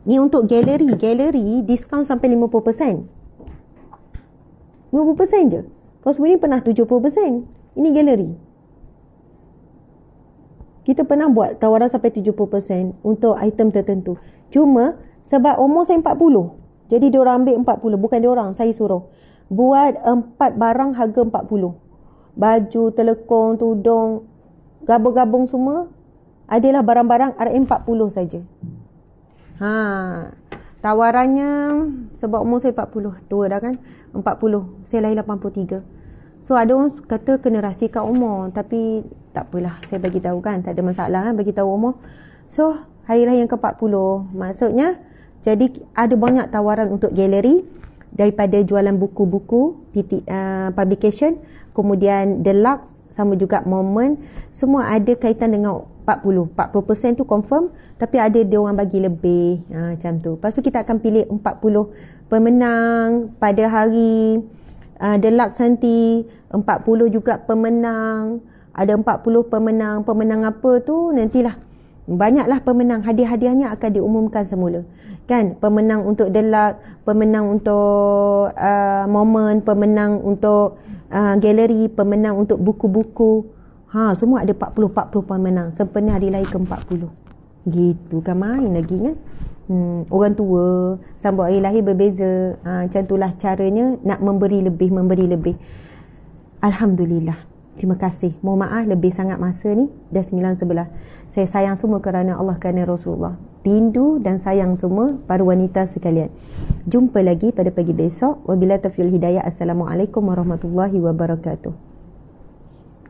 Ni untuk galeri. Galeri, diskaun sampai 50%. 50% je. Kalau sebelum ni pernah 70%. Ini galeri. Kita pernah buat tawaran sampai 70% untuk item tertentu. Cuma, sebab umur saya 40. Jadi, diorang ambil 40. Bukan diorang, saya suruh. Buat 4 barang harga 40. Baju, telekong, tudung, gabung-gabung semua adalah barang-barang RM40 saja. Tawarannya, sebab umur saya 40, tua dah kan, 40. Saya lahir 83. So ada orang kata kena rahsiakan umur, tapi tak apalah, saya bagi tahu kan, tak ada masalah kan bagi tahu umur. So hari lahir yang ke-40, maksudnya jadi ada banyak tawaran untuk galeri. Daripada jualan buku-buku publication, kemudian deluxe sama juga moment, semua ada kaitan dengan 40% tu confirm, tapi ada dia orang bagi lebih, macam tu. Lepas tu kita akan pilih 40 pemenang pada hari deluxe nanti, 40 juga pemenang, ada 40 pemenang apa tu nantilah, banyaklah pemenang, hadiah-hadiahnya akan diumumkan semula kan. Pemenang untuk deluxe, pemenang untuk moment, pemenang untuk galeri, pemenang untuk buku-buku, semua ada 40 pemenang sempena hari lahir ke-40. Gitu kan, main lagi kan. Orang tua sambut hari lahir berbeza, macam itulah caranya nak memberi lebih. Alhamdulillah, terima kasih. Mohon maaf lebih sangat masa ni, dah 9:11. Saya sayang semua kerana Allah, kerana Rasulullah. Rindu dan sayang semua para wanita sekalian. Jumpa lagi pada pagi besok. Wabillahi taufiq wal hidayah. Assalamualaikum warahmatullahi wabarakatuh.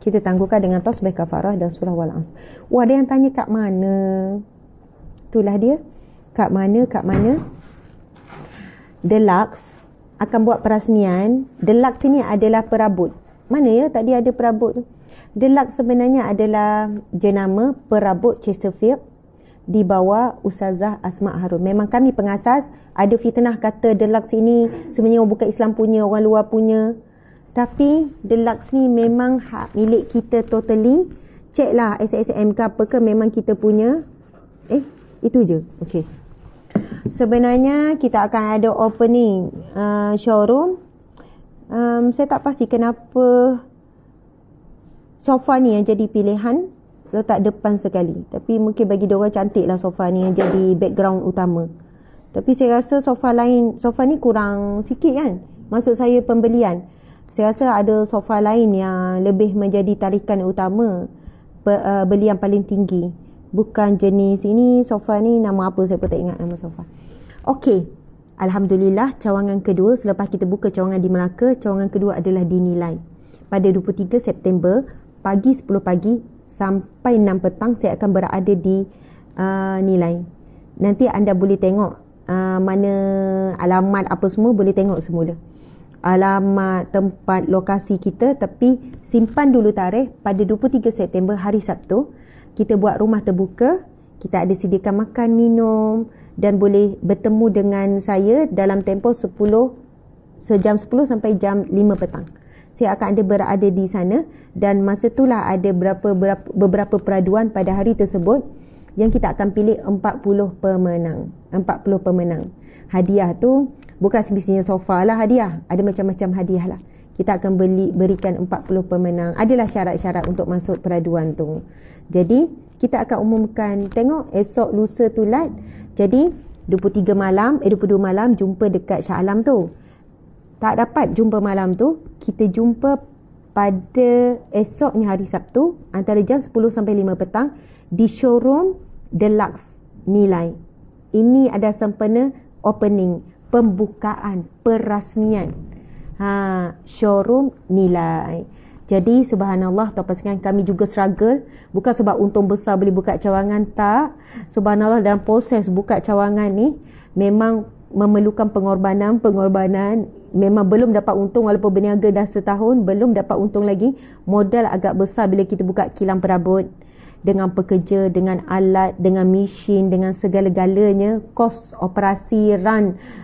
Kita tangguhkan dengan tasbih kafarah dan surah Wal-Asr. Ada yang tanya kat mana? Itulah dia. Kat mana? Deluxe akan buat perasmian. Deluxe ini adalah perabot. Mana ya tadi ada perabot tu? Deluxe sebenarnya adalah jenama perabot Chesterfield di bawah Ustazah Asma Harun. Memang kami pengasas. Ada fitnah kata deluxe ini sebenarnya orang bukan Islam punya, orang luar punya. Tapi deluxe ni memang hak milik kita totally. Ceklah SSM ke apa ke, memang kita punya. Itu je. Okey. Sebenarnya kita akan ada opening showroom. Saya tak pasti kenapa sofa ni yang jadi pilihan, letak depan sekali. Tapi mungkin bagi diorang cantik lah sofa ni yang jadi background utama. Tapi saya rasa sofa ni kurang sikit kan. Maksud saya pembelian. Saya rasa ada sofa lain yang lebih menjadi tarikan utama, beli yang paling tinggi. Bukan jenis ini. Sofa ni nama apa saya pun tak ingat nama sofa. Okey, alhamdulillah cawangan kedua selepas kita buka cawangan di Melaka, cawangan kedua adalah dinilai. Pada 23 September pagi 10 pagi sampai 6 petang saya akan berada di nilai. Nanti anda boleh tengok mana alamat apa semua, boleh tengok semula alamat tempat lokasi kita. Tapi simpan dulu tarikh pada 23 September hari Sabtu. Kita buat rumah terbuka, kita ada sediakan makan, minum dan boleh bertemu dengan saya dalam tempoh sejam 10 sampai jam 5 petang. Saya akan ada berada di sana dan masa itulah ada beberapa peraduan pada hari tersebut yang kita akan pilih 40 pemenang. Hadiah tu bukan semestinya sofa lah hadiah, ada macam-macam hadiah lah. Kita akan berikan 40 pemenang. Adalah syarat-syarat untuk masuk peraduan tu. Jadi kita akan umumkan, tengok esok lusa tu Lat. Jadi 22 malam jumpa dekat Shah Alam tu. Tak dapat jumpa malam tu, kita jumpa pada esoknya hari Sabtu antara jam 10 sampai 5 petang di showroom Deluxe Nilai. Ini ada sempena opening, pembukaan, perasmian showroom Nilai. Jadi subhanallah, tuan-tuan sekalian, kami juga struggle. Bukan sebab untung besar boleh buka cawangan, tak. Subhanallah, dalam proses buka cawangan ni memang memerlukan pengorbanan. Memang belum dapat untung walaupun berniaga dah setahun, belum dapat untung lagi. Modal agak besar bila kita buka kilang perabot, dengan pekerja, dengan alat, dengan mesin, dengan segala-galanya. Kos operasi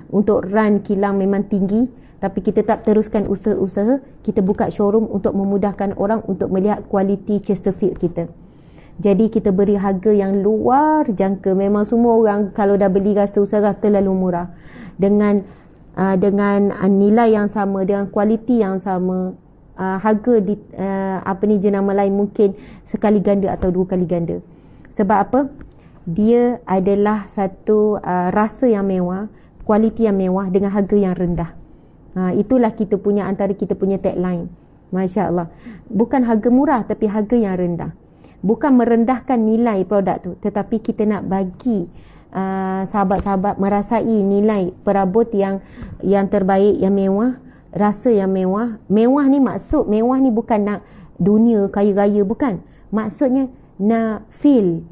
untuk run kilang memang tinggi. Tapi kita tak teruskan usaha-usaha. Kita buka showroom untuk memudahkan orang untuk melihat kualiti Chesterfield kita. Jadi kita beri harga yang luar jangka. Memang semua orang kalau dah beli rasa usaha terlalu murah. Dengan nilai yang sama, dengan kualiti yang sama, harga di jenama lain mungkin sekali ganda atau 2 kali ganda. Sebab apa? Dia adalah satu rasa yang mewah, kualiti yang mewah dengan harga yang rendah. Itulah kita punya, antara kita punya tagline. Masya Allah. Bukan harga murah tapi harga yang rendah. Bukan merendahkan nilai produk tu, tetapi kita nak bagi sahabat-sahabat merasai nilai perabot yang terbaik, yang mewah, rasa yang mewah. Mewah ni maksud, mewah ni bukan nak dunia kaya raya, bukan. Maksudnya nak feel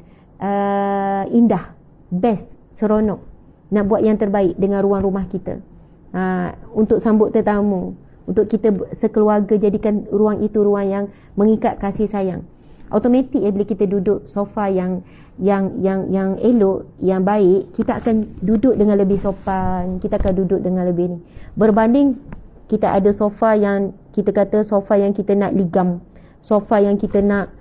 indah, best, seronok. Nak buat yang terbaik dengan ruang rumah kita. Untuk sambut tetamu, untuk kita sekeluarga jadikan ruang itu ruang yang mengikat kasih sayang. Automatik bila kita duduk sofa yang elok, yang baik, kita akan duduk dengan lebih sopan, kita akan duduk dengan lebih ni. Berbanding kita ada sofa yang kita kata sofa yang kita nak ligam, sofa yang kita nak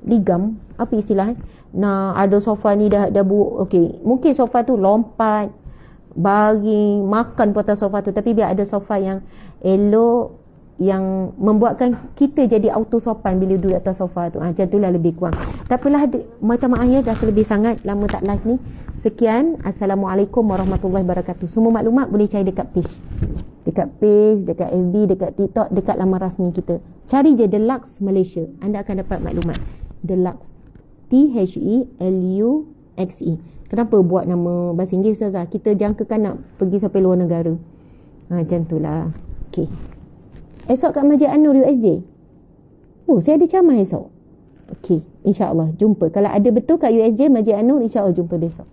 ligam, apa istilah nah, ada sofa ni dah buruk. Okey, mungkin sofa tu lompat, baring, makan pada sofa tu, tapi biar ada sofa yang elok, yang membuatkan kita jadi auto sopan bila duduk atas sofa tu. Macam itulah lebih kurang. Tak apalah, macam maaf ya, dah terlebih sangat lama tak live ni. Sekian, Assalamualaikum warahmatullahi wabarakatuh. Semua maklumat boleh cari dekat page, dekat FB, dekat TikTok, dekat laman rasmi kita. Cari je Deluxe Malaysia, anda akan dapat maklumat. Deluxe, THELUXE. Kenapa buat nama bahasa Inggeris, Ustazah? Kita jangkakan nak pergi sampai luar negara. Macam tu lah. Okay, esok kat Masjid An-Nur USJ. Oh, saya ada ceramah esok. Okay, insyaAllah jumpa. Kalau ada betul kat USJ Masjid An-Nur, insyaAllah jumpa besok.